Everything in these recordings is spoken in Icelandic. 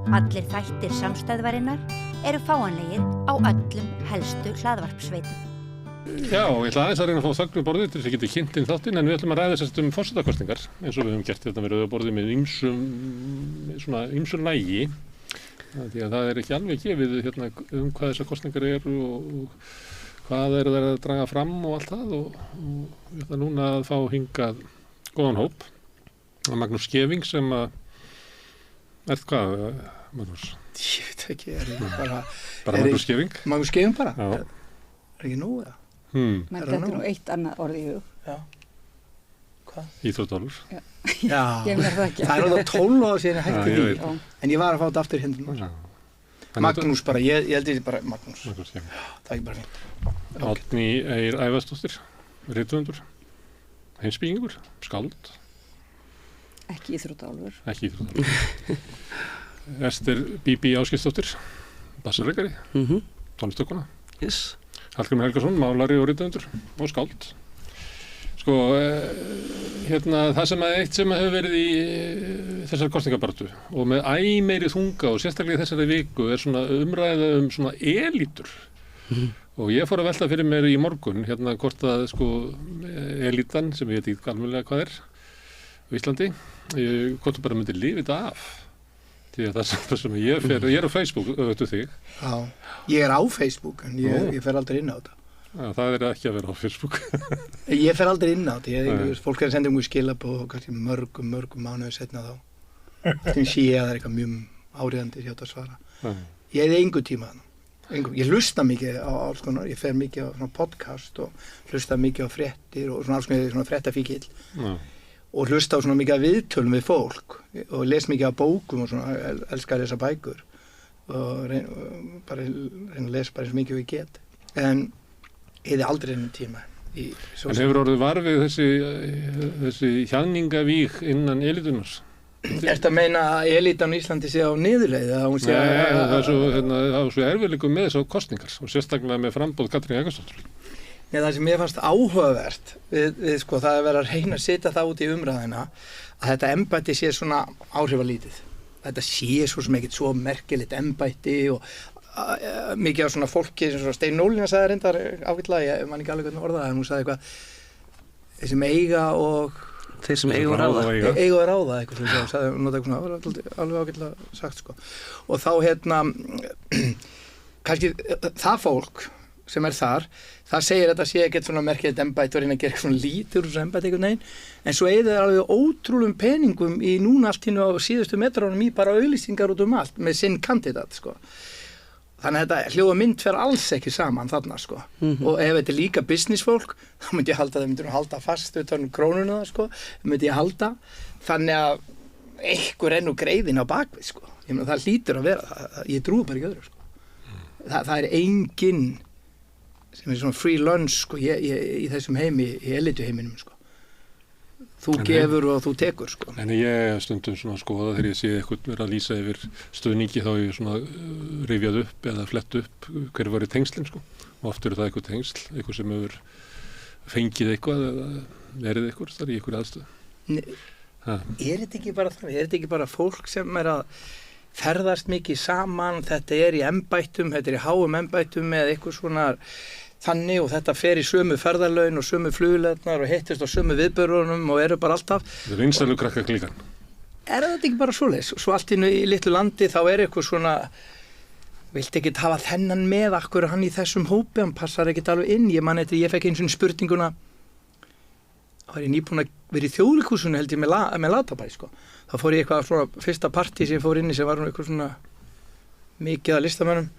Allir þættir samstæðvarinnar eru fáanlegir á öllum helstu hlaðvarpsveitum. Já, ég ætla aðeins að reyna að fá þögn við borðið til þess að geta kynnt inn þáttinn, en við ætlum að ræða sérst forsetakosningar, eins og við höfum gert þetta við borðið með ýmsum nægi, því að það ekki alveg gefið hérna, hvað þessar kosningar eru og hvað það að draga fram og allt það og við ætlum núna að fá hingað góðan hóp, Magnús Skeving sem að hvað, Magnús? Ég veit ekki, bara Magnús Skeving? Magnús Skeving bara? Já. Ekki nóg eða? Men þetta nú eitt annað orð í hug. Já. Hvað? Íþróttálfur. Já. Ég mér það ekki. Það það 12 ára síðan ég hætti því. Já. En ég var að fá þetta aftur hérna. Magnús bara, ég held ég bara Magnús. Magnús, já. Það ekki bara fínt. Árni Eir Ævarsdóttir, rithöfundur, heimspekingur, skáld. Ekki íþróttálfur. Ekki íþróttálfur. Ester Bíbí Ásgeirsdóttir, bassaleikari, tónlistarkona. Yes. Hallgrímur Helgason, málari og rithöfundur og skáld. Sko, það sem eitt sem hefur verið í þessar kosningabaráttu og með meiri þunga og sérstaklega í þessari viku er svona umræða svona elítur. Og ég fór að velta fyrir mér í morgun, hvort að sko elítan, sem ég veit ekki alveg hvað á Íslandi, hvort þú bara myndir lifa þetta af. Því að það sem ég er á Facebook, auðvitað þig. Já, ég er á Facebook en ég fer aldrei inn á þetta. Já, það ekki að vera á Facebook. Ég fer aldrei inn á þetta, fólk að senda mjög skilabóð og kannski mörgum mánuði setna þá. Þetta sé að það eitthvað mjög áríðandi hjá þetta að svara. Ég hefði engu tíma þannig. Ég hlusta mikið á alls konar, ég fer mikið á svona podcast og hlusta mikið á fréttir og svona alls konar svona fréttafíkill. Og hlusta á svona mikið af viðtölum við fólk og les mikið af bókum og svona elska að lesa bækur og reyna að lesa bara eins mikið og ég get. En ég hefði aldrei ennum tíma í svo. En hefur orðið varfið þessi hjaðningavíg innan elítunars? Ertu að meina að elítan í Íslandi sé á niðurleið að hún sé það er svo erfiðleikum með þessar kosningar og sérstaklega með framboð Katrínar Jakobsdóttur. Nei, það sem mér fannst áhugavert við sko, það að vera að reyna að setja það út í umræðina að þetta embætti sé svona áhrifalítið. Þetta sé svo sem ekkert svo merkilegt embætti og mikið á svona fólki sem Stein Nólína sagði reyndar ágætlega, ég man ekki alveg hvernig orðaði, en hún sagði eitthvað þeir sem eiga og þeir sem eiga og ráða. Eiga og ráða, eitthvað sem hún sagði, hún notaði eitthvað svona alveg ágætlega sagt sko. Og þá kannski það fólk sem þar, það segir að það sé ekkert svona merkilegt embætti og reyna að gera svona lítur úr þessu embætti einhvern veginn, en svo eigið þeir alveg ótrúlegum peningum í núna allt hínu á síðustu metrónum í bara auglýsingar út allt með sinn kandidat sko. Þannig að þetta hljóða mynd fer alls ekki saman þarna sko. Og ef þetta líka businessfólk, þá myndi ég halda, það myndir halda fast utan krónuna sko, myndi ég halda, þannig að einhver nú greiðin á bakvið sko. Ég meina það hlýtur að vera það, ég trúi bara ekki öðru sko. Það enginn sem svona free lunch sko, í þessum heimi, í elituheiminum sko. Þú gefur og þú tekur sko. En ég stundum svona skoða þegar ég sé eitthvað vera að lýsa yfir stöðningi þá ég svona rifjað upp eða flett upp hver var í tengslinn sko. Og oft það eitthvað tengsl, eitthvað sem hefur fengið eitthvað eða verið eitthvað þar í eitthvað aðstöð. Er þetta ekki bara það? Er þetta ekki bara fólk sem að ferðast mikið saman, þetta í embættum, þetta í háum embættum með eitthvað svona þannig og þetta fer í sömu ferðarlaun og sömu flugleðnar og hittist á sömu viðburðunum og eru bara alltaf. Það er vinsælu krakka klíkan. Er þetta ekki bara svoleiðis? Svo allt í litlu landi þá er eitthvað svona, viltu ekki hafa þennan með akkur hann í þessum hópi, hann passar ekkert alveg inn. Ég fekk einu svona spurninguna, þá ég nýbúin að vera í Þjóðleikhúsinu held ég með Latabæ sko. Þá fór ég eitthvað svona fyrsta partí sem ég fór inn í sem var eitthvað svona mikið að listamönnum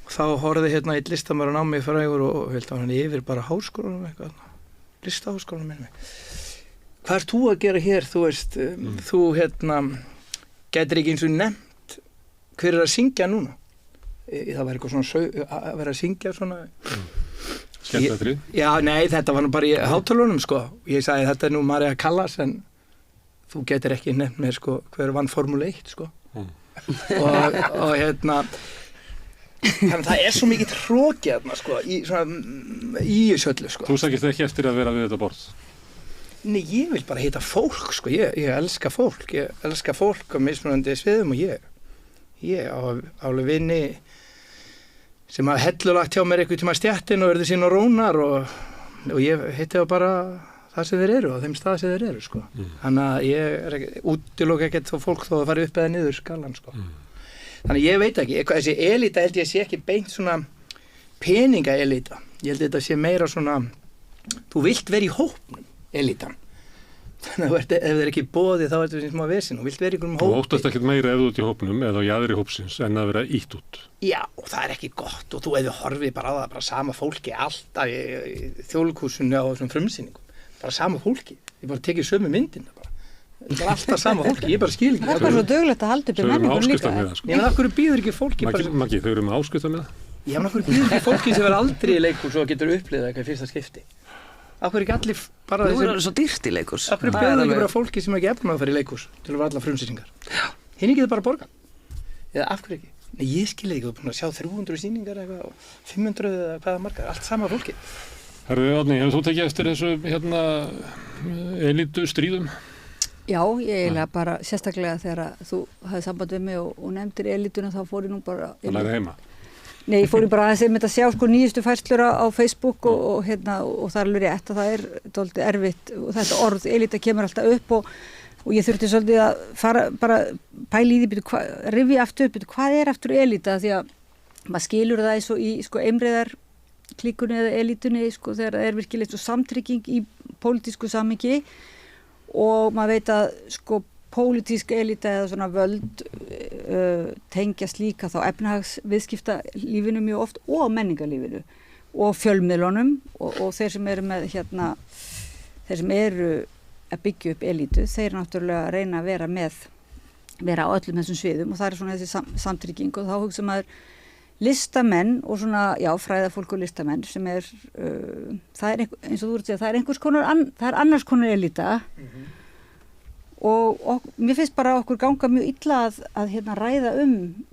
og þá horfði einn listamönnum á mig frægur og held að hann yfir bara háskólanum eitthvað, listaháskólanum minni. Hvað ert þú að gera hér, þú veist, þú gætir ekki eins og nefnt hver að syngja núna? Það var eitthvað svona að vera að syngja svona. Skemmtatrið? Já, nei, þetta var nú bara í hátölunum sko. Ég sagði þetta nú María Callas en þú getur ekki nefnt mér sko hver vann Formule 1 sko. Og þannig það svo mikið hroki þarna sko í söllu sko. Þú sækist ekki eftir að vera við þetta borð? Nei, ég vil bara hitta fólk sko, ég elska fólk á mismunandi sviðum og Ég á alveg vini sem hafa hellulagt hjá mér einhvern tíma stjættin og verður sín og rónar og ég hitti það bara það sem þeir eru á þeim stað sem þeir eru sko. Þannig að ég er ekki, útiloka ekkert þó fólk þó að fara upp eða niður skalan sko. Þannig að ég veit ekki, þessi elita held ég sé ekki beint svona peninga elita. Ég held þetta sé meira svona, þú vilt vera í hópnum elitan. Þannig að ef það er ekki boðið þá er þetta smá vesin og vilt vera í einhverjum hópi. Þú óttast ekkert meira ef þú ert í hópnum eða á jaðri hópsins en að vera ítt út. Já, og það er ekki gott og þú ef þú horfið bara á það, bara sama fólki alltaf í þjóðleikhúsinu á þessum frumsýningum. Bara sama fólki. Ég bara tekið sömu myndina bara. Það er alltaf sama fólki, ég bara skil ekki. Það er bara svo döglegt að halda upp í menningun líka. Ég menn, af hverju býður ekki fólki bara... Maggi, þau eru með áskriftarmiða? Já, menn, af hverju býður ekki fólki sem er aldrei í leikhús og getur upplifað eitthvað í fyrsta skipti? Af hverju ekki allir bara... Nú er það svo dýrt í leikhús. Af hverju býður ekki bara fólki sem ekki efna að fara í leikhús til að vera alla frumsýningar? Hinn ekki það bara borga? Eða af hverju ekki? Nei, ég skil ekki, þú er búin að sjá 300 sýningar eitthvað og 500 eða hvaða margar, allt sama fólki. Herðu, Árni, hefur þú tekið eftir þessu elitu stríðum? Já, ég eiginlega bara sérstaklega þegar þú hafði samband við mig og nefndir elituna þá fór ég nú bara... Það læri heima? Nei, ég fór bara að sjá sko nýjustu færslur á Facebook og það er alveg rétt að það er dálítið erfitt og þetta orð elita kemur alltaf upp og ég þurfti svolítið að fara bara pæla í því, rifja aftur upp, hvað er aftur elita því að maður skilur það eins og í sko einbreiðar klíkunni eða elitunni sko þegar það er virkilega svo samtrygging í pólitísku samhengi og maður veit að sko pólitísk elita eða svona völd tengjast líka þá efnahagsviðskiptalífinu mjög oft og menningarlífinu og fjölmiðlunum og þeir sem eru með þeir sem eru að byggja upp elitu, þeir náttúrulega reyna að vera á öllum þessum sviðum og það er svona þessi samtrygging og þá hugsa maður listamenn og svona, já, fræðafólk og listamenn sem það er eins og þú ert að segja, það er einhvers konar, það er annars konar elita og mér finnst bara okkur ganga mjög illa að ræða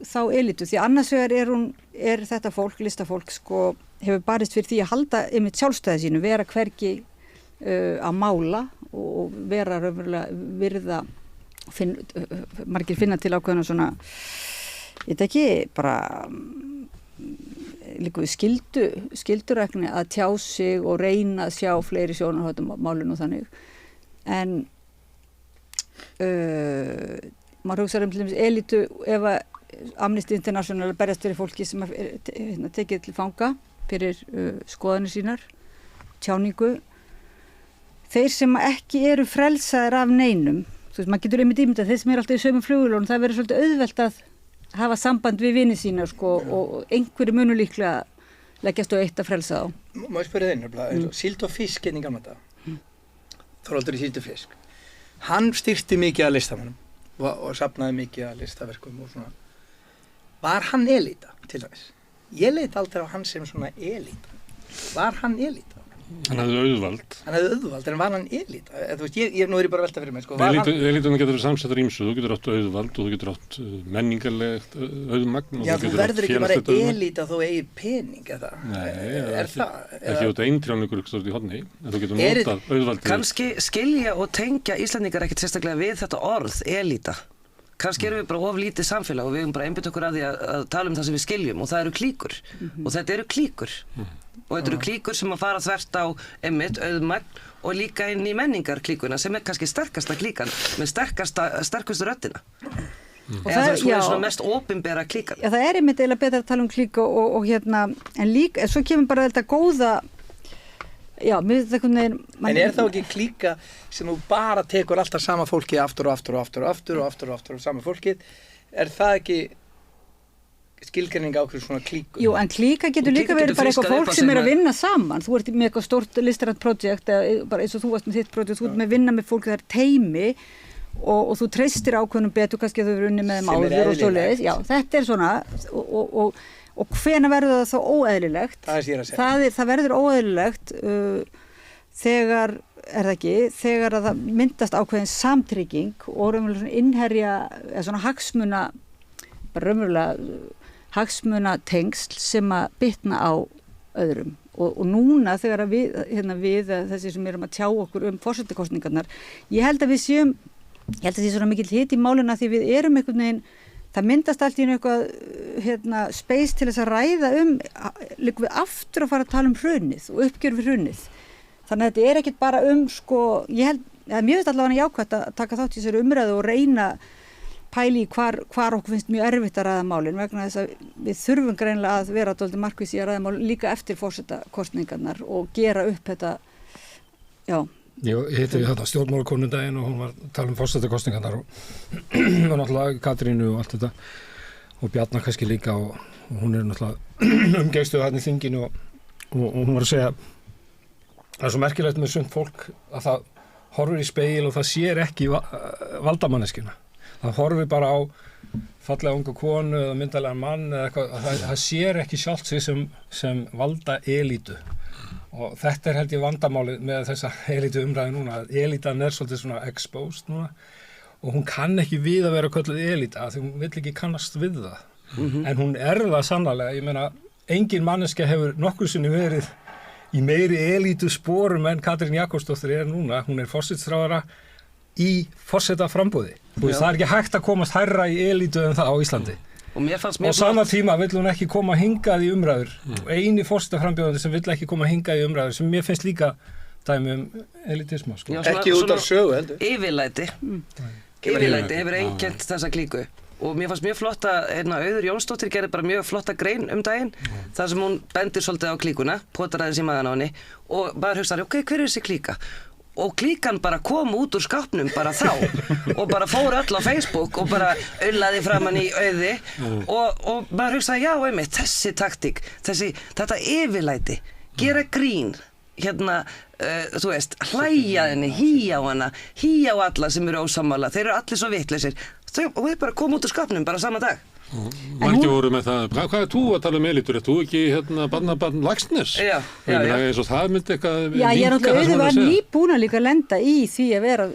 þá elitu því annars vegar er þetta fólk, listafólk sko, hefur barist fyrir því að halda einmitt sjálfstæði sínu, vera hvergi að mála og vera raunverulega virða margir finna til ákveðna svona ég veit ekki, bara líka við skildurækni að tjá sig og reyna að sjá fleiri sjónarhóttum málinu og þannig en maður hugsaður til dæmis elitu ef að Amnesty International berjast fyrir fólki sem tekið til fanga fyrir skoðanir sínar, tjáningu þeir sem ekki eru frelsaðir af neinum, þú veist, maður getur einmitt ímyndað þeir sem eru alltaf í sömu flugvélunum, það verður svolítið auðvelt að hafa samband við vini sína sko, og einhverju munu líklega leggjast á eitt að frelsa þá. Má ég spyrja þeir, síld og fisk hérna í gamla daga, Þorvaldur í síld og fisk. Hann styrkti mikið að listamannum og safnaði mikið að listaverkum og svona. Var hann elita til dæmis? Ég leit aldrei á hann sem svona elita. Var hann elita? Hann hefði auðvald. Hann hefði auðvald, en var hann elita? Þú veist, nú er ég bara að velta fyrir mig, sko. Elitunum getur samsettar ýmsu, þú getur átt auðvald og þú getur átt menningarlegt auðmagn. Já, þú verður ekki bara elita þó eigið pening, eða? Nei, er það? Ekki út eintrjáningur ykkur stort í horni, en þú getur notað auðvald. Kannski skilja og tengja Íslendingar ekkert sérstaklega við þetta orð, elita. Kannski erum við bara of lítið samfélag og við erum bara einbytt okkur að því að tala um það sem við skiljum og það eru klíkur. Og þetta eru klíkur. Og þetta eru klíkur sem að fara þvert á einmitt, auðmagn og líka inn í menningarklíkuna sem er kannski sterkasta klíkan með sterkustu röddina. Og það er svona mest opinbera klíkan. Já, það er einmitt eiginlega betra að tala um klíku og en líka, svo kemur bara þetta góða já, mér finnst það einhvern veginn En er þá ekki klíka sem þú bara tekur alltaf sama fólkið aftur og sama fólkið, er það ekki skilgreining á okkur svona klíku? Jú, en klíka getur líka verið bara eitthvað fólk sem er að vinna saman. Þú ert með eitthvað stórt listrænt projekt, eða bara eins og þú varst með þitt projekt, þú ert með vinna með fólk, það er teymi og þú treystir ákveðnum betur, kannski að þau eru unni með þeim áður og svoleiðis. Já, þetta er svona og hvenær verður það þá óeðlilegt? Það er sér að segja. Það verður óeðlilegt þegar, er það ekki, þegar að það myndast ákveðin samtrygging og raunverulega svona innherja, eða svona hagsmuna, bara raunverulega hagsmunatengsl sem að bitna á öðrum. Og núna þegar að við þessi sem erum að tjá okkur forsetakosningarnar, ég held að því svona mikill hiti í málina því við erum einhvern veginn það myndast allt í einu eitthvað space til þess að ræða líka við aftur að fara að tala hrunið og uppgjör við hrunið. Þannig að þetta ekkert bara sko, ég held, mér finnst allavega jákvætt að taka þátt í þessari umræðu og reyna pæli í hvar okkur finnst mjög erfitt að ræða málin vegna þess að við þurfum greinlega að vera dálítið markviss í að ræða málin líka eftir forsetakosningarnar og gera upp þetta, já. Ég hitti við þetta stjórnmálakonundaginn og hún var að tala forsetakosningarnar og náttúrulega Katrínu og allt þetta og Bjarnar kannski líka og hún náttúrulega umgeistuð þarna í þinginu og hún var að segja það svo merkilegt með sumt fólk að það horfir í spegil og það sér ekki valdamanneskjuna. Það horfir bara á fallega unga konu eða myndarlegan mann eða eitthvað, það sér ekki sjálft sig sem valda elítu. Og þetta held ég vandamálið með þessa elítu umræðu núna, að elítan svolítið svona exposed núna og hún kann ekki við að vera kölluð elíta því hún vill ekki kannast við það. En hún það sannarlega, ég meina, engin manneskja hefur nokkur sinni verið í meiri elítu sporum en Katrín Jakobsdóttir núna, hún forsætisráðherra í forsetaframboði. Það ekki hægt að komast hærra í elítu en það á Íslandi. Og sama tíma vill hún ekki koma hingað í umræður. Eini forsetaframbjóðandi sem vill ekki koma hingað í umræður sem mér finnst líka dæmi elitisma. Sko. Já, ekki út af sögu heldur. Yfirlæti hefur einkennt þessa klíku. Og mér fannst mjög flott að Auður Jónsdóttir gerði bara mjög flotta grein daginn þar sem hún bendir svolítið á klíkuna, potaraði sér maðan á henni og bara hugsaði, ok, hver þessi klíka? Og klíkan bara kom út úr skápnum bara þá og bara fór öll á Facebook og bara aullaði framan í Auði og bara hugsaði, já, einmitt, þessi taktík, þetta yfirlæti, gera grín, þú veist, hlæja henni, hýja á hana, hýja á alla sem eru ósammála, þeir eru allir svo vitlausir. Og við bara komum út úr skapnum bara sama dag. Margir voru með það, hvað þú að tala elítur? Þú ekki barnabarn Laxness? Já. Eins og það myndi eitthvað Já, ég náttúrulega Auður var nýbúin að líka lenda í því að vera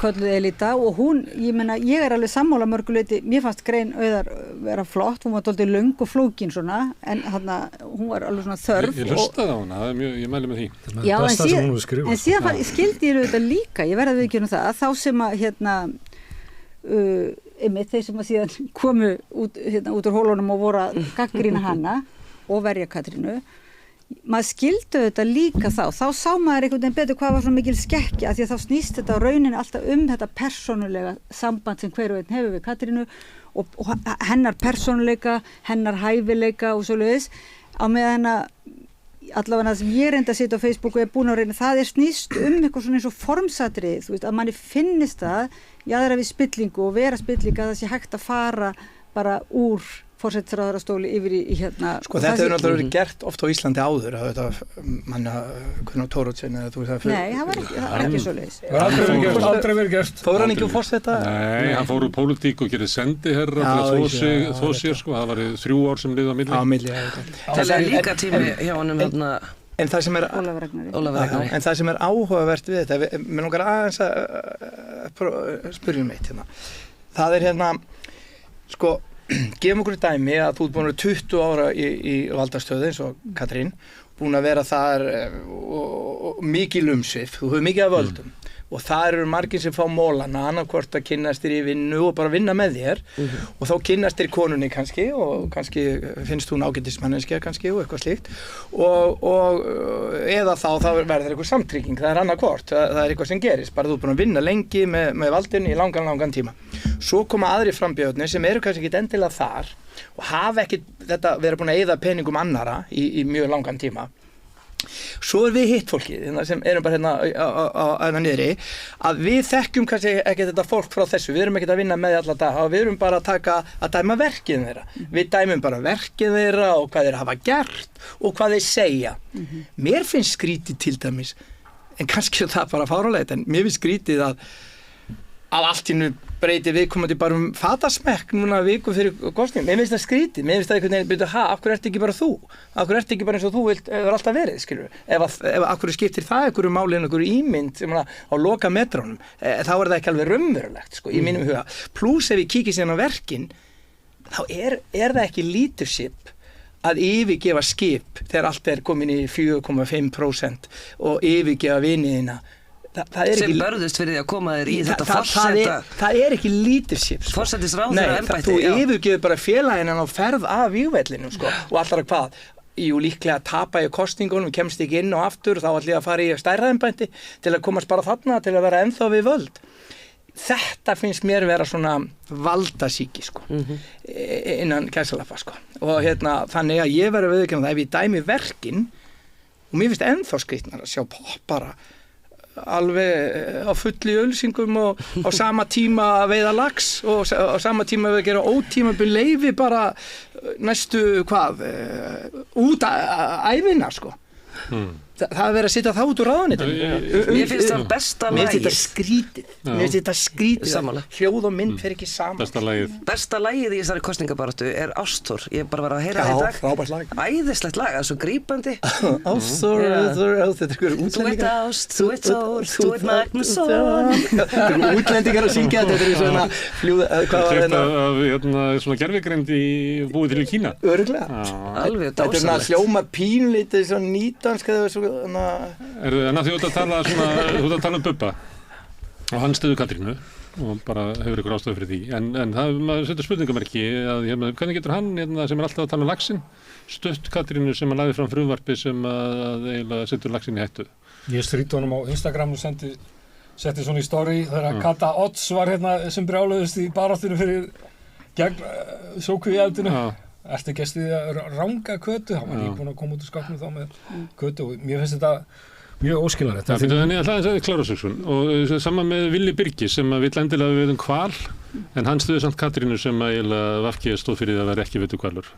kölluð elíta og hún, ég meina, ég alveg sammála mörguleiti, mér fannst grein Auðar vera flott, hún var dálítið löng og flókin svona, en hún var alveg svona þörf. Ég hlustaði á hana, ég mæli með því. Já, en síðan skildi ég þetta líka, ég verði að viðurkenna það, þá sem að einmitt þeir sem að síðan komu út úr hólunum og voru að gagnrýna hana og verja Katrínu maður skildu þetta líka þá sá maður einhvern veginn betur hvað var svona mikil skekkja því að þá snýst þetta á rauninni alltaf þetta persónulega samband sem hver og einn hefur við Katrínu og hennar persónuleika, hennar hæfileika og svoleiðis á meðan að allavega það sem ég reyndi að setja á Facebook og búin að reyna, það snýst eitthvað svona eins og formsatrið, þú veist, að manni finnist það jaðra við spillingu og vera spilling að það sé hægt að fara bara úr forsætisráðherrastóli yfir í Sko þetta hefur náttúrulega verið gert oft á Íslandi áður að þetta manna hvernig Thoroddsen eða þú veist það Nei, það var ekki svoleiðis. Aldrei verið gert. Fór hann ekki úr forseta? Nei, hann fór úr pólitík og gerði sendiherra til að þó sér sko, það var 3 ár sem liða á milli. Á milli, Það líka tími hjá honum En það sem Ólafur Ragnari. En það sem áhugavert við þetta, mér langar aðeins að spyrja meitt Það sko gefum okkur dæmi að þú ert búin að vera 20 ára í valdastöðu eins og Katrín, búin að vera þar og mikil umsvif, þú hefur mikið af völdum og þar eru margir sem fá mólana annarkvort að kynnast þér í vinnu og bara vinna með þér og þá kynnast þér konunni kannski og kannski finnst hún ágætismanneskja kannski og eitthvað slíkt og eða þá verður eitthvað samtrygging, það annarkvort, það eitthvað sem gerist, bara þú ert búin að vinna lengi með valdinu í langan tíma. Svo koma aðri frambjóðnir sem eru kannski ekki endilega þar og hafa ekki þetta verið búin að eyða peningum annara í mjög langan tíma. Svo við hitt fólkið sem erum bara á niðri að við þekkjum kannski ekki þetta fólk frá þessu, við erum ekki að vinna með alla daga og við erum bara að dæma verkið þeirra við dæmum bara verkið þeirra og hvað þeir hafa gert og hvað þeir segja mér finnst skrítið til dæmis en kannski það bara fáránlegt en mér finnst skrítið að allt í nú breyti viðkomandi bara fatasmekk núna viku fyrir kosningum. Mér finnst það skrítið, mér finnst það einhvern veginn byrja af hverju ertu ekki bara þú? Af hverju ertu ekki bara eins og þú hefur alltaf verið, skilur? Ef af hverju skiptir það einhverju máli en einhverju ímynd sem á loka metrónum, þá það ekki alveg raunverulegt, sko, í mínum huga. Plús ef ég kíkir síðan á verkin, þá er það ekki leadership að yfirgefa skip þegar allt komin í 4,5% og yfirgefa viniðina það er sem ekki börðust fyrir því að koma þér í þetta það forseta er ekki leadership sko. Forsætisráðherra embætti, þú já. yfirgefur bara félaginn á ferð af vígvellinum sko. Og allar að hvað jú líklega tapa í kosningunum kemst ekki inn og aftur þá ætla ég að fara í stærra embætti til að komast bara þarna til að vera ennþá við völd þetta finnst mér vera svona valdasíki sko innan gæsalappa sko og þannig að ég verður viðurkenna það ef ég dæmi verkin og mér finnst ennþá skrýtnar að sjá poppara alveg á fulli ölsingum og á sama tíma að veiða lax og á sama tíma að gera ótímabundin leyfi bara næstu út ævina sko það er verið að setja það út úr ráðuneytinu Mér finnst það besta lagið Mér finnst þetta skrítið Sammála. hljóð og mynd fer ekki saman Besta lagið í þessari kosningabaráttu er Ásthor Ég bara var að heyra það í dag frábært lag Æðislegt lag, það er svo grípandi Ásthor, þetta er ykkur Þú ert Ást, þú ert Þór, þú ert Magnússon Þetta er útlendingar að syngja þetta er svona fljúð hvað var þetta? Svona gervigreind búið til í Kína Örugglega Alveg Þetta er svona dásamlegt hljómar pínlítið svona nýdansk eða svona En að því þú ert að tala Bubba og hann stuðu Katrínu og bara hefur ykkur ástæðu fyrir því en það maður setur spurningamerki að hvernig getur hann sem er alltaf að tala laxinn stutt Katrínu sem að lagði fram frumvarpi sem að eiginlega setur laxinn í hættu Ég stríti honum á Instagram og setti svona í story þegar Kata Odds var sem brjáluðist í baráttinu fyrir gegn sjókvíeldinu Ertu gestið að ranga Kötu? Hann var nýbúinn að koma út úr skápnum þá með Kötu og mér finnst þetta mjög óskiljanlegt. Þannig að það er klárasöksun og saman með Villi Birgis sem vill endilega við hval en hann stuði samt Katrínu sem að VG stóð fyrir að vera ekki hvalur.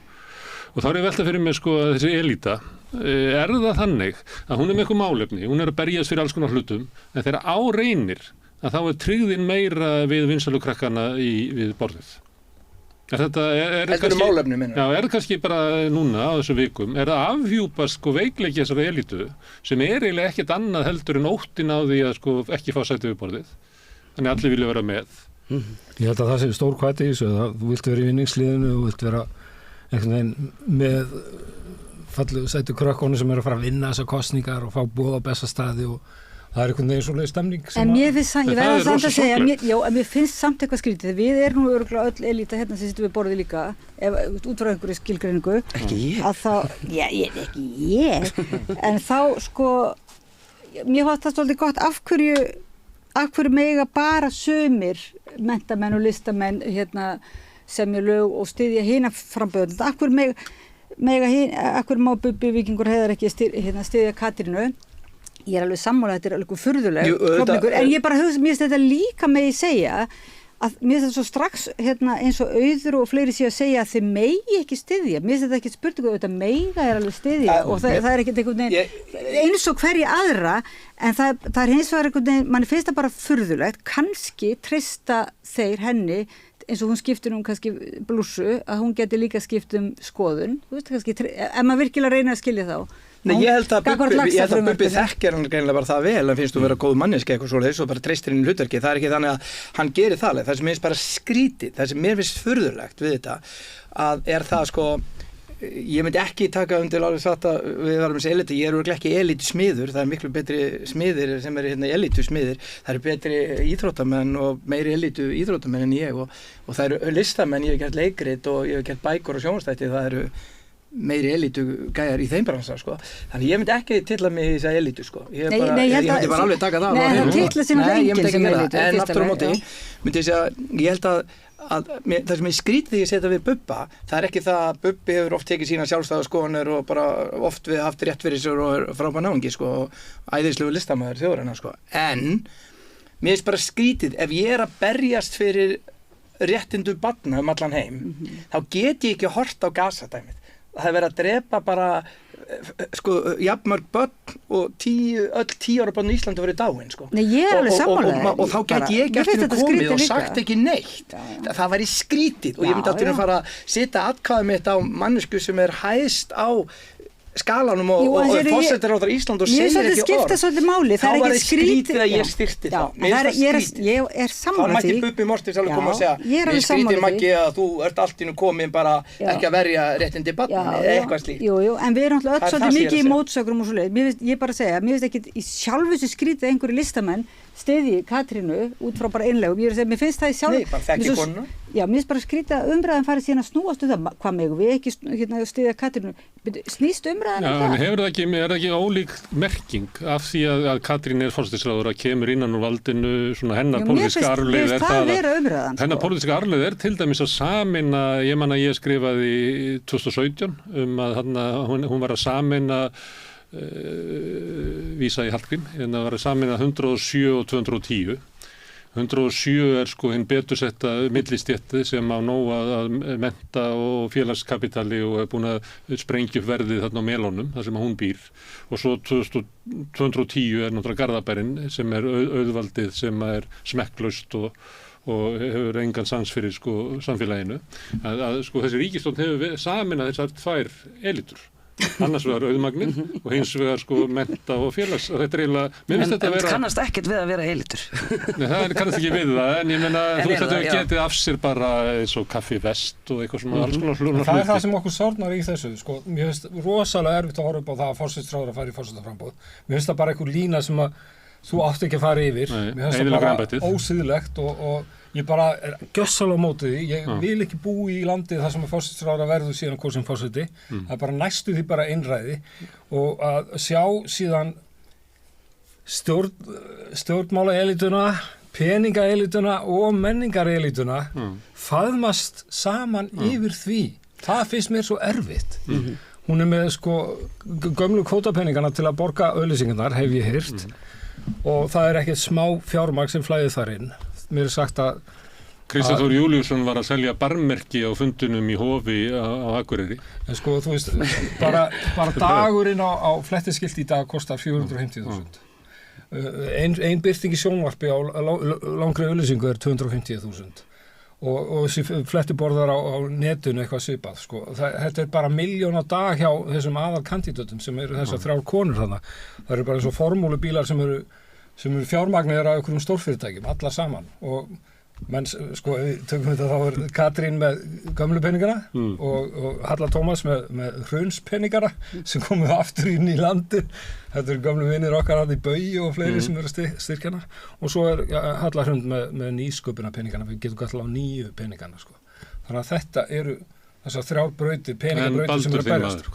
Og þá er ég velta fyrir mig sko að þessi elíta, er það þannig að hún er með eitthvað málefni, hún er að berjast fyrir alls konar hlutum en þegar á reynir að þá er tryggðin meira við vinsalu krakkana við borðið. Er kannski, málefni, já, er það kannski bara núna á þessu vikum, er það afhjúpast sko veikleiki þessara elítu sem er eiginlega ekkert annað heldur en óttin á því að sko ekki fá sæti við borðið. Þannig allir vilja vera með. Ég held að það sé stór hvati í þessu, þú vilt vera í vinningsliðinu, þú vilt vera einhvern veginn með fallegu sætu krökkunum sem eru að fara að vinna þessar kosningar og fá boð á besta staði og það er einhvern veginn svoleiðis stemning En mér finnst ég verða samt að segja en mér finnst samt eitthvað skrítið við erum nú örugglega öll elíta sem sittum við borðið líka út frá einhverju skilgreiningu Ekki ég að þá, ekki ég en þá sko mér fannst það svolítið gott af hverju mega bara sumir menntamenn og listamenn semja lög og styðja hina frambjóðendur af hverju má Bubbi Víkingur Heiðar ekki styðja Katrínu Ég er alveg sammála, þetta er alveg furðuleg klofningur, en ég bara hugsa, mér finnst þetta líka með ég segja að mér finnst þetta svo strax eins og Auður og fleiri séu að segja að þið megi ekki styðja, mér finnst þetta ekki spurningu, þetta mega er alveg styðja og það er ekkert einhvern veginn eins og hverja aðra, en það er hins vegar einhvern veginn, manni finnst það bara furðulegt, kannski treysta þeir henni eins og hún skiptir kannski blússu, að hún geti líka skipt skoðun, þú veist kannski, ef maður virkilega reyna að skilja þá. Nei, ég held að Bubbi þekkir hann greinlega bara það vel, hann finnst þú vera góð manneski eitthvað svoleiðis og bara treystir inn í hlutverki, það er ekki þannig að hann gerir það, það sem mér finnst bara skrítið, það sem mér finnst furðulegt við þetta, að er það sko, ég myndi ekki taka undir alveg satt að við varum þessi elitu, ég er örugglega ekki elitu smiður, það er miklu betri smiðir sem eru elitu smiðir, það eru betri íþróttamenn og meiri elitu íþróttamenn en ég og það eru listamenn, ég hef gert leikrit og ég hef gert bækur og sjónvarpsþætti, það eru meiri elítu gæjar í þeim bransa sko. Þannig ég myndi ekki titla mig í þessa elítu sko. Ég myndi bara alveg taka það. Nei, það titla sinna enginn sem elítu. En aftur á móti myndi ég segja, ég held að það sem ég skrítið því að setja við Bubba, það er ekki það að Bubbi hefur oft tekið sína sjálfstæða skoðanir og bara oft við haft rétt fyrir sér og er frábær náungi sko, og æðislegu listamaður þjóðarinnar sko. En mér finnst bara skrítið, ef ég er að berjast fyrir réttindu barna allan heim, þá get ég ekki hort á Gaza-dæmið. Það er verið að drepa bara sko jafnmörg börn og 10 ára börn í Íslandi verið dáin sko. Nei, ég er alveg sammála og þá get ég ekki eftir komið og sagt ekki neitt. Það væri skrítið og ég myndi aftur að fara að setja atkvæðið mitt á mannesku sem er hæst á skalanum Jú, og en sérðu, forsætisráðherra Ísland og Mér segir ekki skipta orð. svolítið máli. Þá var ekkert þið skrítið að Já. ég styrkti Já, það. en Mér það finnst það er, skrítið. ég er Þá sammála því. mætti Bubbi Mortens alveg koma og segja ég er alveg skrítið sammála Maggi því. að þú ert allt í nú komin bara Já. ekki að verja réttindi barna eða eitthvað slíkt. Jú, en við erum alltaf Það er öll það svolítið sem ég er mikið í að segja. mótsögrum og svoleið. Ég bara að segja, mér finnst ekki í sjálfu þessu skrítið einhverju listamenn stiðji Katrínu út frá bara einlegum. Ég er að segja, mér finnst það í sjálf... Nei, bara þekki mér svo- konuna. Já, mér finnst bara skrítið að umræðan farið síðan að snúast um það. Hvað megum við ekki stiðja Katrínu? Snýst umræðan Já, um en það? hefur það ekki, er það ekki ólík merking af því að Katrín er forsætisráðherra kemur innan úr valdinu, svona hennar Já, mér pólitíska finnst- arfleið mér er finnst það það vera umræðan, hennar sko. pólitíska arfleið er til dæmis að sameina, ég man að ég skrifaði í 2017 að hún var að sameina vísa í Hallgrím, en það var að sameina 107 og 210. 107 er sko hinn betursetta millistétti sem á nóg að mennta og félagskapitali og er búin að sprengja upp verðið þarna á melónum, þar sem hún býr. Og svo 210 er náttúrulega Garðabærin sem er auðvaldið sem er smekklaust og hefur engan sans fyrir sko samfélaginu. Að sko þessi ríkisstjórn hefur saminað þessar tvær elitur. Annars vegar auðmagnið og hins vegar sko mennta og félags og þetta er eiginlega, mér finnst þetta að vera kannast ekkert við að vera elitur. Nei, það kannast ekki við það, en ég meina þú veist þetta já. getið af sér bara eins og kaffi vest og eitthvað svona alls konar Það er það sem okkur sárnar í þessu, sko. Mér finnst rosalega erfitt að horfa upp á það að forsætisráðherra fari í forsetaframboð. Mér finnst það bara einhver lína sem að þú átt ekki að fara yfir. Nei, Mér finnst það eyðileggur bara embættið. ósiðlegt og ég bara er gjössalega á móti því. Ég vil ekki búa í landið þar sem að forsætisráðherra verður síðan kosin forseti. Það er bara næstu því bara einræði og að sjá síðan stjórnmálaelituna, peningaelituna og menningarelituna faðmast saman yfir því. Það finnst mér svo erfitt. Hún er með sko gömlu kvótapenningana til að borga auglýsingarnar, hef ég heyrt, og það er ekkert smá fjármagn sem flæði þar inn. Mér er sagt að Kristján Þór Júlíusson var að selja barmmerki á fundunum í Hofi á Akureyri. en sko, þú veist, bara dagurinn á flettiskilti í dag kostar 450.000. Ein birting í sjónvarpi á langri auglýsingu er 250.000. Og þessi flettiborðar á netinu eitthvað svipað, sko. Þetta er bara 1 milljón á dag hjá þessum aðalkandidatum sem eru þessar 3 konur þarna. Það eru bara eins og formúlubílar sem eru fjármagnir af einhverjum stórfyrirtækjum, allar saman. Og menn, sko, tökum þetta þá er Katrín með gömlu peningana og Halla Tómas með hrunspenningana sem komuð aftur inn í landi. Þetta eru gömlu vinir okkar að í Baugi og fleiri sem eru styrkjana. Og svo er Halla Hrund með nýsköpuna peningana, við getum gætla á 9 peningana, sko. Þannig að þetta eru þessar 3 brautir, peningabrautir sem eru að berjast.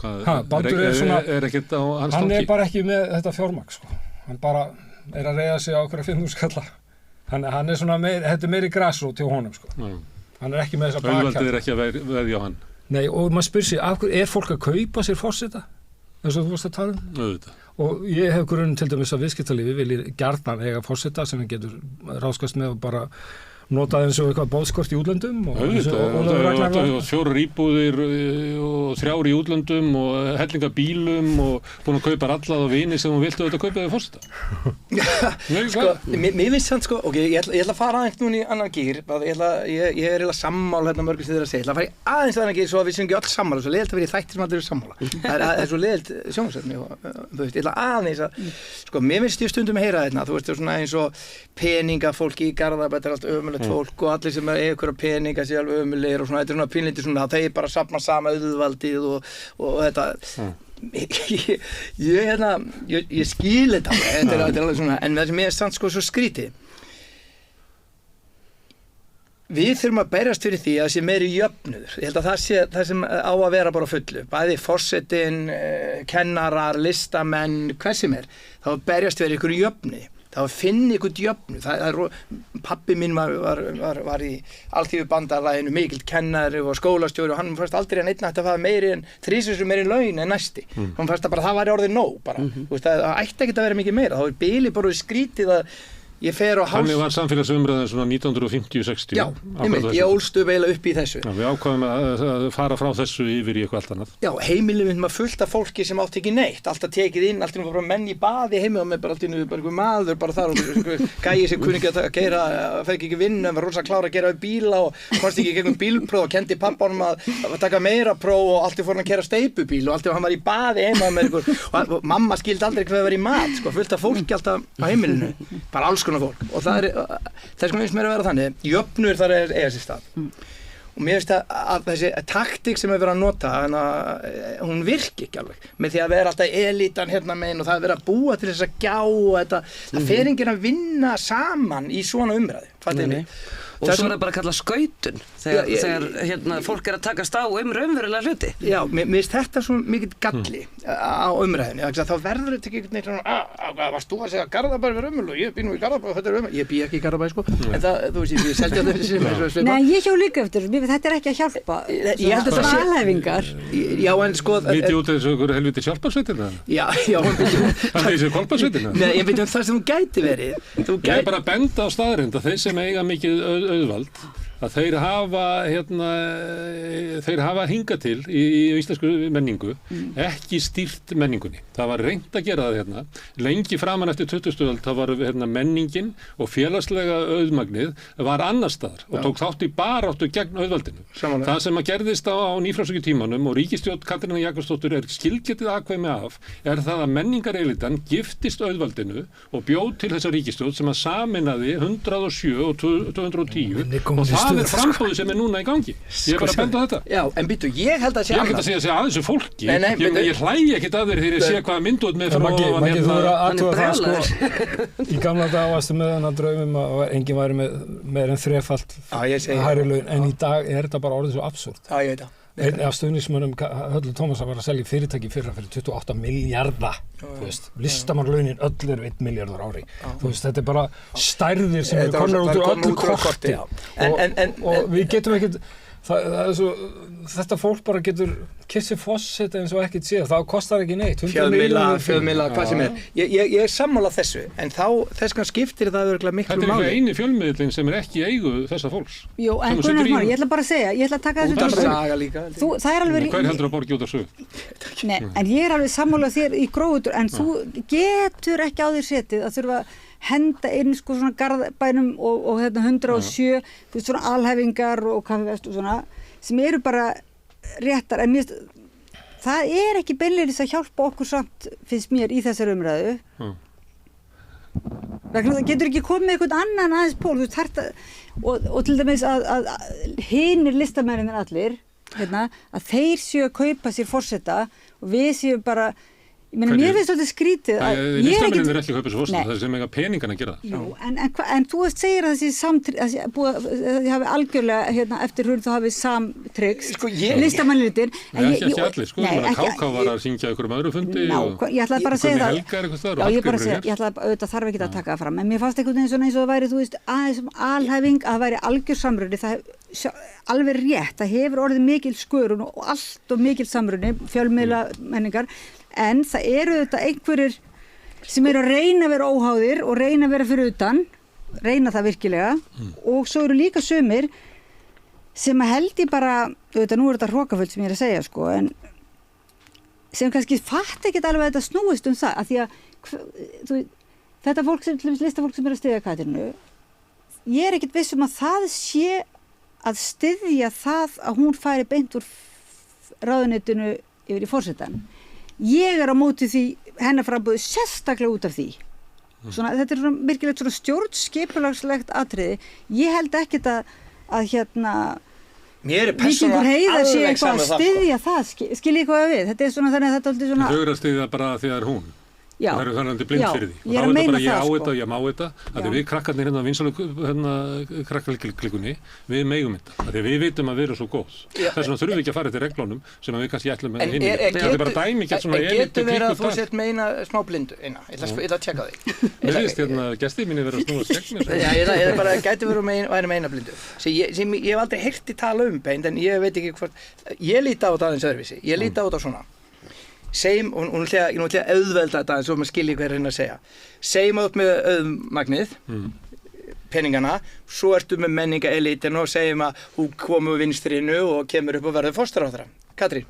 Baldur er svona, ekkert á hans hann tanki. er bara ekki með þetta fjármagn, sko. Hann bara er að reyða sig á okkur 5.000 skalla. Hann er svona þetta er meiri grassrót hjá honum, sko. Hann er ekki með þessa Auðvaldið bakhjálp. er ekki að veðja á hann. Nei, og maður spyr sig, af hverju er fólk að kaupa sér forseta? Eins og þú varst að tala um. Auðvitað. Og ég hef grunn til dæmis að viðskiptalífi vilji gjarnan eiga forseta sem hann getur ráðskast með og bara nota eins og eitthvað boðskort í útlöndum og Auðvitað, 4 íbúðir og 3 í útlöndum og hellinga bílum og búin að kaupa rallað og vini sem þú viltu auðvitað kaupa þig fórseta. Sko, mér finnst samt sko, ok, ég ætla að fara aðeins núna í annan gír, ég er eiginlega sammála hérna mörgum sem þeir að segja, ég ætla að fara í aðeins annan gír svo að við séum ekki öll sammála, svo leiðilt að vera í þættir sem allir eru sammála. Það er svo leiðilt sjónvarpsefni og þú veist, ég ætla aðeins að, sko, mér finnst ég stundum að heyra þetta, þú veist, svona eins og peningafólki í Garðabæ, þetta er allt ömulegt fólk og allir sem er einhverja peninga sé alveg ömulegir og svona, þetta er svona pínlítið svona, þeir bara safna sama auðvaldið og þetta. Ég skil þetta er alveg svona, en það sem ég er samt sko svo skrítið, við þurfum að berjast fyrir því að það sé meiri jöfnuður. Ég held að það sé það sem á að vera bara á fullu, bæði forsetinn, kennarar, listamenn, hvað sem er, þá berjast fyrir ykkur jöfnuði. Það var að finna ykkur jöfnu. Pabbi minn var í alþýðu bandalaginu, mikill kennari og skólastjóri og hann fannst aldrei að neitt nætti að faða meiri en 3 sinnum meiri laun en næsti. Hann fannst að bara það væri orðið nóg bara. Þú veist, það ætti ekkert að vera mikið meira. Þá er bilið bara skrítið að ég fer á Þannig var samfélagsumræðin svona 1950-60. Já, ég ólst upp eiginlega upp í þessu. Já, við ákvaðum að fara frá þessu yfir í eitthvað allt annað. Já, heimilið mitt maður fullt af fólki sem átti ekki neitt, alltaf tekið inn, alltaf bara menn í baði heimið og með bara alltaf bara einhver maður bara þar og gæi sem kunni ekki að gera, fekk ekki vinnu, en var rosa klára að gera við bíla og komst ekki gegnum bílpróf og kendi pappanum að taka meira próf og alltaf fór hann að kera steipubíl og alltaf hann var í baði heima með einhver og mamma skildi aldrei hvað það var í mat, sko, fullt af fólki alltaf á heimilinu, bara alls konar fólk og það þess finnst mér að vera þannig, jöfnur þar eiga sér stað. Og mér finnst að þessi taktík sem er verið að nota, hún virki ekki alveg. Með því að vera alltaf elítan hérna megin og það er verið að búa til þess að gjá og þetta. Það fer enginn að vinna saman í svona umræðu. Fattiði mig? Og svo er það bara að kalla skautun þegar hérna, fólk er að takast á raunverulega hluti. Já, mér finnst þetta svo mikill galli á umræðinu. Þá verður þetta ekki einhvern veginn svona, varst þú að segja Garðabær er ömurlegur? Ég bý nú í Garðabær og þetta er ömurlegur. Ég bý ekki í Garðabær, sko. En það, þú veist, ég seldi þetta sem er svo svipað. Nei, ég hjá líka eftir, þetta er ekki að hjálpa. Ég held að það sé alhæfingar. Já, en sko... Lítið út þessu ykkur helviti hjálparsveitina? Já, það er þessu kolparsveitina? Nei, ég veit það sem þú gæti verið. Ég er bara að benda á staðreynd að þeir sem eiga mikið auðvald að þeir hafa hingað til í íslensku menningu ekki stýrt menningunni. Það var reynt að gera það hérna. Lengi framan eftir 20. öld það var menningin og félagslega auðmagnið var annars staðar og tók þátt í baráttu gegn auðvaldinu. Samanlega. Það sem að gerðist á nýfrjálshyggjutímanum og ríkisstjórn Katrínar Jakobsdóttur er skilgetið aðkvæmi af er það að menningarelitan giftist auðvaldinu og bjóð til þessa ríkisstjórn sem að sameinaði 107 og 210 og það er frambúðið sem er núna í gangi. Ég er bara að benda á þetta. Já, en býtu, ég held að sé Ég er ekki að segja að þessu fólki. Nei, ég hlægi ekkert að þeir þegar ég sé hvaða myndu út með frá Maggi, þú verður að athuga það, brjálaður. Í gamla daga varstu með þennan draumum að enginn væri með meira en þrefalt hærri laun, en í dag er þetta bara orðið svo absúrt. Já, ég veit það. Einn af stuðningsmönnum Höllu Tómasar var að selja fyrirtæki fyrir 28 milljarða. Þú veist, listamannlaunin öll eru 1 milljarður ári. Þú veist, þetta er bara stærðir sem eru komnar út úr öllu korti. Og við getum ekkert, það er svo, þetta fólk bara getur kissi fossett eins og ekkert séð, það kostar ekki neitt. Fjölmiðla, hvað sem er. Ég er sammála þessu, en þá þess kann skiptir það örugglega miklu máli. Þetta er eini fjölmiðlinn sem er ekki í eigu þessa fólks. Jú, en Gunnar Már, ég ætla bara að segja, ég ætla að taka þessu Útvarpssaga líka. Það er alveg... Hver heldur að borgi út af sögu? Nei, en ég er alveg sammála þér í gróðutur, en þú getur ekki á þér setið að þurfa að henda inn sko svona Garðabænum og 107, þú veist svona alhæfingar og kaffivest og svona, sem eru bara réttar, en það er ekki beinleiðis að hjálpa okkur samt, finnst mér, í þessari umræðu. Vegna það getur ekki komið einhvern annan aðeins pól, þú veist, og til dæmis að hinir listamennir allir, hérna, að þeir séu að kaupa sér forseta og við séum bara, ég meina, mér finnst þetta skrítið að listamennir er ekki að kaupa sér forseta, það er sem eiga peningan að gera það. Jú, en þú segir að þið hafi algjörlega, hérna, eftir hrun þú hafið samtryggst, listamennlitir. Ekki allir, sko, KK var að syngja ykkur öðru fundi og ég ætlaði bara að segja það. Helga er eitthvað staðar Já, ég bara að segja, ég ætlaði auðvitað þarf ekki að taka það fram, en mér fannst einhvern veginn svona eins og það væri, þú veist, aðeins alhæfing, að það væri algjör samruni, það alveg rétt, það hefur orðið mikil skörun og allt og mikil samruni, fjölmiðla menningar, en það eru þetta einhverjir sem eru að reyna að vera óháðir og reyna að vera fyrir utan, reyna það virkilega og svo eru líka sumir sem að held ég bara, auðvitað nú er þetta hrókafullt sem ég er að segja sko, en sem kannski fatt ekkert alveg að þetta snúist það, af því að þetta fólk sem, listafólk sem er að styðja Katrínu, ég er ekkert viss að það sé að styðja það að hún færi beint úr ráðuneytinu yfir í forsetann. Ég er á móti því hennar frambúið sérstaklega út af því. Svona, þetta er svona virkilegt svona stjórnskipulagslegt atriði. Ég held ekkert að hérna Víkingur Heiðar sé eitthvað að styðja það, skil ég hvað við. Þetta er svona þannig að þetta er aldrei svona... Þau eru að styðja bara því það er hún. Já. Það eru þannig blind fyrir því. Ég er að meina það, ég á þetta og ég má þetta. Því við krakkarnir hérna vinsalu krakkarklikunni, við megum þetta. Því við vitum að við erum svo góð. Þess vegna þurfum við ekki að fara eftir reglunum sem við kannski ætlum með hinni. Þetta er bara dæmi ekki svona elitu getur verið að þú sett með eina smá blindu eina. Ég ætla að tjekka þig. Mér finnst hérna gestið mínu verið að snúa skegg mér. Já, ég bara gæti verið með eina blindu. Sem ég hef aldrei heyrt í tala beint, en ég veit ekki hvort. Ég líti á þetta aðeins öðruvísi. Ég líti á þetta svona. segjum, og nú ætla ég að auðvelda þetta eins og maður skilji hvað er að segja, segjum að þú ert með auðmagnið, peningana, svo ertu með menningaelítinu og segjum að þú komur vinstrinu og kemur upp og verður fósturráðherra. Katrín,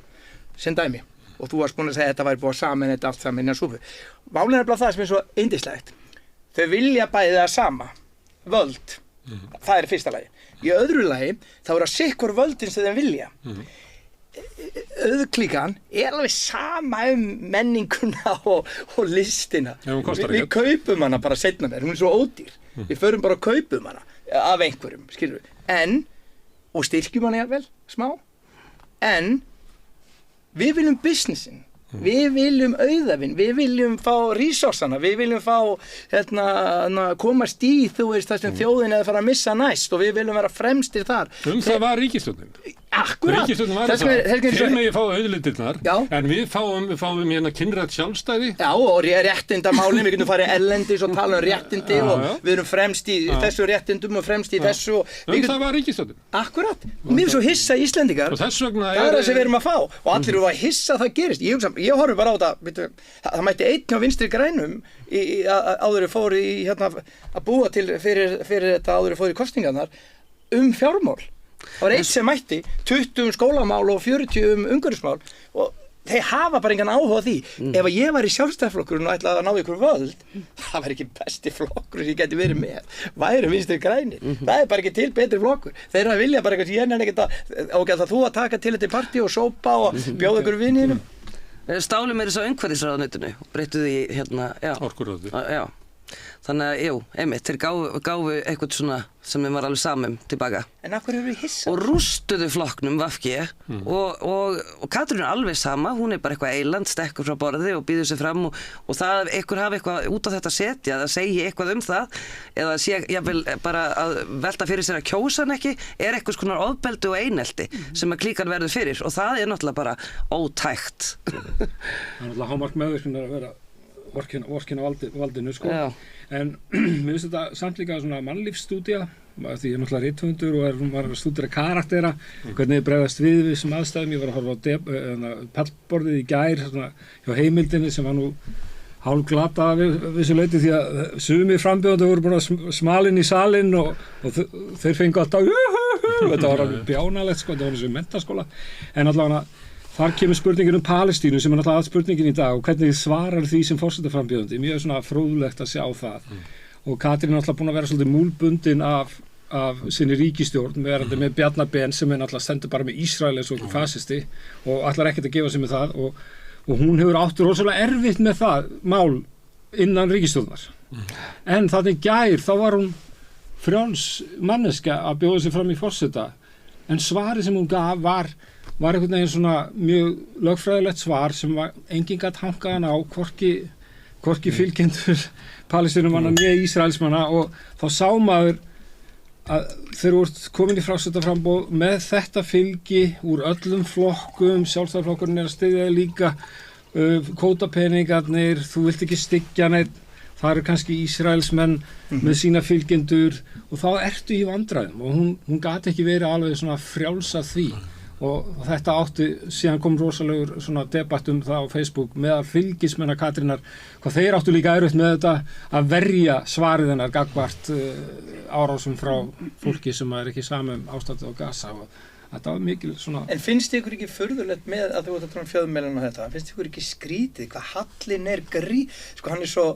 sem dæmi, og þú varst búin að segja að þetta væri búið saman, þetta allt saman innan súpu. Málið er bara það sem er svo yndislegt. Þau vilja bæði það sama, völd, það er fyrsta lagi. Í öðru lagi, þá er að sikkur völdin sem þeim vilja. Auðklíkan er alveg sama menninguna og listina. Við kaupum hana bara seinna meir, hún er svo ódýr. Við förum bara að kaupum hana af einhverjum, skilur við. Og styrkjum hana jafnvel, smá. En við viljum businessin. Við viljum auðavinn, við viljum fá resursana, við viljum fá komast í, þú veist, það sem þjóðin eða fara að missa næst og við viljum vera fremstir þar. Það var ríkisstjórnin. Akkurat. Ríkisstjórnin var það. Þeir megi fá auðlindirnar, en við fáum hérna kynrænt sjálfstæði. Já, og réttindamálin, við getum farið erlendis og tala réttindi og við erum fremst í þessu réttindum og fremst í þessu. Það var ríkisstjórnin. Akkurat. Mér er svo hissa Íslendingar. Og þess vegna það er það sem við erum að fá. Og allir eru að hissa það gerist. Ég horfi bara á þetta, það mætti einn hjá Vinstri grænum áður fór í að búa til fyrir þetta áður fór í kosningarnar fjármál. Það var einn sem mætti 20 skólamál og 40 umhverfismál og þeir hafa bara engan áhuga á því. Ef ég var í Sjálfstæðisflokkurinn og ætlaði að ná ykkur völd, það var ekki besti flokkur sem ég geti verið með. Væri Vinstri grænir. Það er bara ekki til betri flokkur. Þeir vilja bara eitthvað, ég nenni ekkert að þú að taka til þetta partí og sópa og bjóða ykkur viniðinum. Stálu mér þess að umhverfisráðuneytinu og breyttu því Orkuráði. Já. Þannig að, einmitt, þeir gáfu eitthvað svona sem þeim var alveg samum tilbaka. En af hverju eru við hissa? Og rústuðu flokknum VG og Katrín er alveg sama, hún er bara eitthvað eiland, stekkur frá borði og býður sig fram og það ykkur hafi eitthvað út á þetta setja, það segi eitthvað það, eða sé jafnvel bara að velta fyrir sér að kjósa hann ekki, er eitthvað svona ofbeldi og einelti sem að klíkan verður fyrir og það er náttúrulega bara ótækt. Það er náttúrulega hámark meðvirkni að vera vorkin á valdinu, sko. Já. En mér finnst þetta samt líka svona mannlífsstúdía, því ég er náttúrulega rithöfundur og var að stúdera karaktera, hvernig þið bregðast við þessum aðstæðum. Ég var að horfa á pallborðið í gær, svona, hjá Heimildinni sem var nú hálfglata við þessu leyti því að sumir frambjóðandi voru búin að smalinn í salinn og þeir fengu alltaf þetta var alveg bjánalegt, sko, þetta var eins og menntaskóla. En allavega þar kemur spurningin Palestínu sem er náttúrulega spurningin í dag og hvernig þið svarar því sem forsetaframbjóðandi. Mjög svona fróðlegt að sjá það. Og Katrín er náttúrulega búin að vera svolítið múlbundin af sinni ríkisstjórn með Bjarna Ben sem er náttúrulega stendur bara með Ísrael eins og fasisti og ætlar ekkert að gefa sig með það og hún hefur áttur rosalega erfitt með það mál innan ríkisstjórnar. En þannig gær þá var hún frjáls manneska að bjóða sig fram í forseta en svarið sem hún gaf var einhvern veginn svona mjög lögfræðilegt svar sem enginn gat hankað hann á hvorki fylgjendur Palestínumanna né Ísraelsmanna og þá sá maður að þeir voru komin í framboð með þetta fylgi úr öllum flokkum, Sjálfstæðisflokkurinn er að styðja líka kvótapeningarnir, þú vilt ekki styggja neitt, það eru kannski Ísraelsmenn með sína fylgjendur og þá ertu í vandræðum og hún gat ekki verið alveg svona frjáls af því. Og þetta átti, síðan kom rosalegur svona debatt það á Facebook meðal fylgismennar Katrínar, hvað þeir áttu líka erfitt með þetta að verja svarið hennar gagnvart árásum frá fólki sem er ekki samum ástandið á Gaza og þetta var mikil svona. En finnst ykkur ekki furðulegt með að þú ert að tala fjölmiðlana og þetta, finnst ykkur ekki skrítið hvað Hallin er sko hann er svo,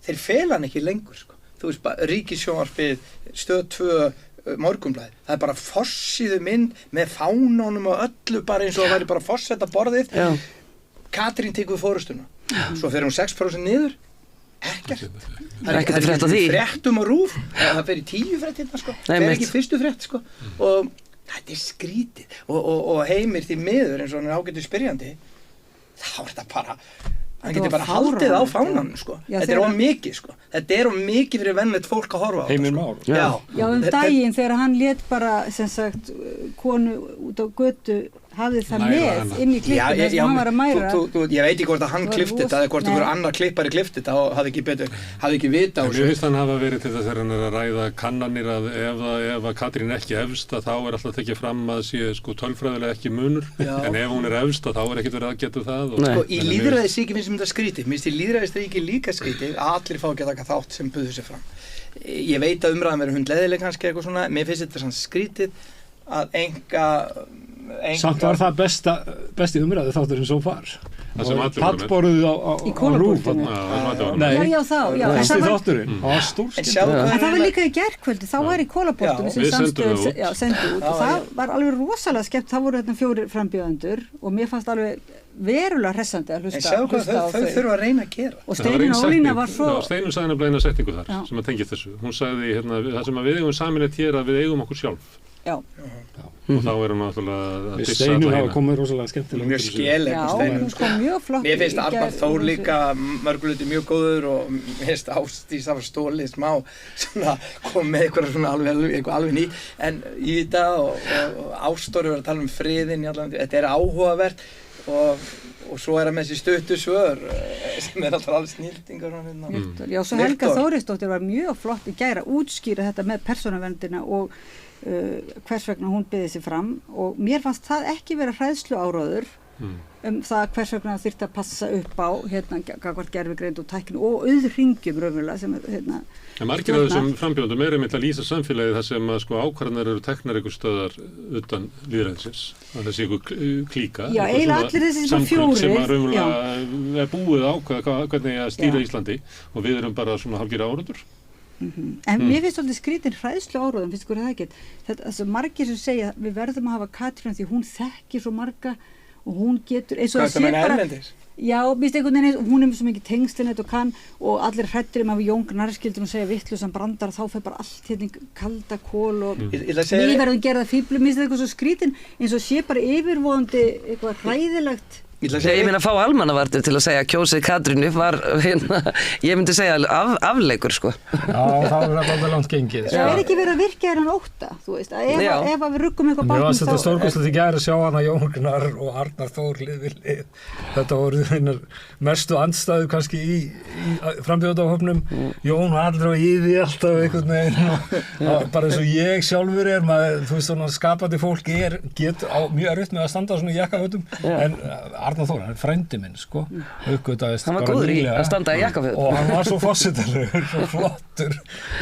þeir fela hann ekki lengur sko, þú veist bara Ríkissjónvarpið, Stöð 2 Morgunblaðið, það er bara forsíðu mynd með fánunum og öllu bara eins og það væri bara forseta borðið. Katrín tekur fórustuna svo fer hún 6% niður ekkert, það er ekkert að frétta því fréttum og rúf, það fer í 10 fréttina sko, fer ekki fyrstu frétt sko og þetta er skrítið og Heimir því miður eins og hann er ágættur spyrjandi þá er þetta bara hann getur bara haldið á fánanum sko. Þetta er mikið sko. Þetta er mikið fyrir vennlegt fólk að horfa á. Heimir Már. Já, daginn þegar hann lét bara sem sagt konu út á götu hafði það Læra með hana. inn í klippinu þess að hann var að mæra. Ég veit ekki hvort að hann Það var klippti þetta eða hvort Nei. einhver annar klippari klippti þetta og hafði ekki vita á Mér þessu. finnst hann hafa verið til þess að hann er að ræða kannanir að ef að Katrín er ekki efst að þá er alltaf tekið fram að sé sko tölfræðilega ekki munur Já. en ef hún er efst að þá er ekkert verið að geta það og, Nei. Sko, í lýðræðisríki finnst mér þetta skrítið. Mér finnst í lýðræðisríki líka skrítið að allir fá ekki að taka þátt sem buðu sér fram. Ég veit að umræðan verður hundleiðileg kannski eitthvað svona. Mér finnst þetta svona skrítið að Samt var það besti umræðu þátturinn svo far. Það sem allir voru með. Pallborðuð á Í kolaborðinu. Já, það sem allir voru með. Nei, Já, þá, já. En besti það var- þátturinn. Það var En stórskemmt. sjáðu hvað En það var er- líka í gærkvöldi, þá var í kólabortinu Já, sem við sendum það samstöður út. sendi út Já, og það já. var alveg rosalega skemmt, þá voru þetta 4 frambjóðendur og mér fannst alveg verulega hressandi að En hlusta sjáðu hvað á þau þurfa að reyna að gera. Og Það var ein Steinun og Ólína setning- var svo, Já, Steinun sagði nefnilega eina setningu þar Já. sem að tengja þessu. Hún sagði það sem að við eigum sameiginlegt hér að við eigum okkur sjálf já, og þá erum við náttúrulega að Við dissa Steinun alla hafa hina. komið rosalega skemmtilega. Mjög skeleg já, Steinunn, hún sko. kom mjög flott Mér finnst í Arnar gær- Þór líka mörguleiti mjög góður og mér finnst Ásdís það var stólið smá svona kom með eitthvað svona alveg ný en í þetta og Ástóri var að tala um friðinn í allan þetta er áhugavert og svo er það með þessi stuttu svör sem er alltaf alveg snildingar Viktor. Já, svo Helga Viktor. Þórisdóttir var mjög flott í gær að útskýra þetta með persónuverndina og hvers vegna hún byggði sig fram og mér fannst það ekki vera hræðslu áróður það hvers vegna þyrfti að passa upp á gagvart gerfigreind og tækni og auðringjum raunverulega sem En margir af þessum frambjóðendum er einmitt að lýsa samfélagið þar sem að sko ákvarðanir eru teknar einhver stöðar utan lýðræðisins. Það sé einhver klíka. Já, einhver eiginlega svona allir þessir sem samkund fjórir, sem að raunverulega er búið að ákveða hvernig að stýra Já. Íslandi og við erum bara svona hálfgerða áhorfendur. En mér finnst svolítið skrítin hræðslu áróðum, finnst ykkur það ekki? Þessi margir sem segja við verðum að hafa Katrínu því hún þekkir svo marga og hún getur eins og Hvað það sé bara erlendis? Já, mér finnst einhvern veginn hún er með svo mikið tengslinett og kann og allir hrættir af Jón Gnarr skildur hún segja vittlusan brandar þá fer bara allt hérna í kalda kól og Ég ætla að segja við verðum gerða fíblu, mér finnst það eitthvað svo skrítin eins og sé bara yfirvóðandi eitthvað hræðilegt. Ég ætla að Ég segja meina að fá almannavarnir til að segja kjósið Katrínu var ég myndi segja afleikur sko. Já, það var alltaf langt gengið. Það er ekki verið að virka þér hann ótta, þú veist, að Já. ef að við ruggum eitthvað Mér varst þetta bátnum stórkostlegt í gær að sjá hana Jón Gnarr og Arnar Þór hlið við hlið. Þetta voru hinnar mestu andstæðu kannski í frambjóðendahópnum. Jón var allra í því alltaf einhvern veginn og bara eins og ég sjálfur er, þú veist svona skapandi fólk getur mjög erfitt með að standa á svona jakkafötum en Arnar Þór, hann er frændi minn sko, uppgötaðist Hann var bara góður í nýlega. að standa í jakkafötum. Og hann var svo forsetalegur, svo flottur.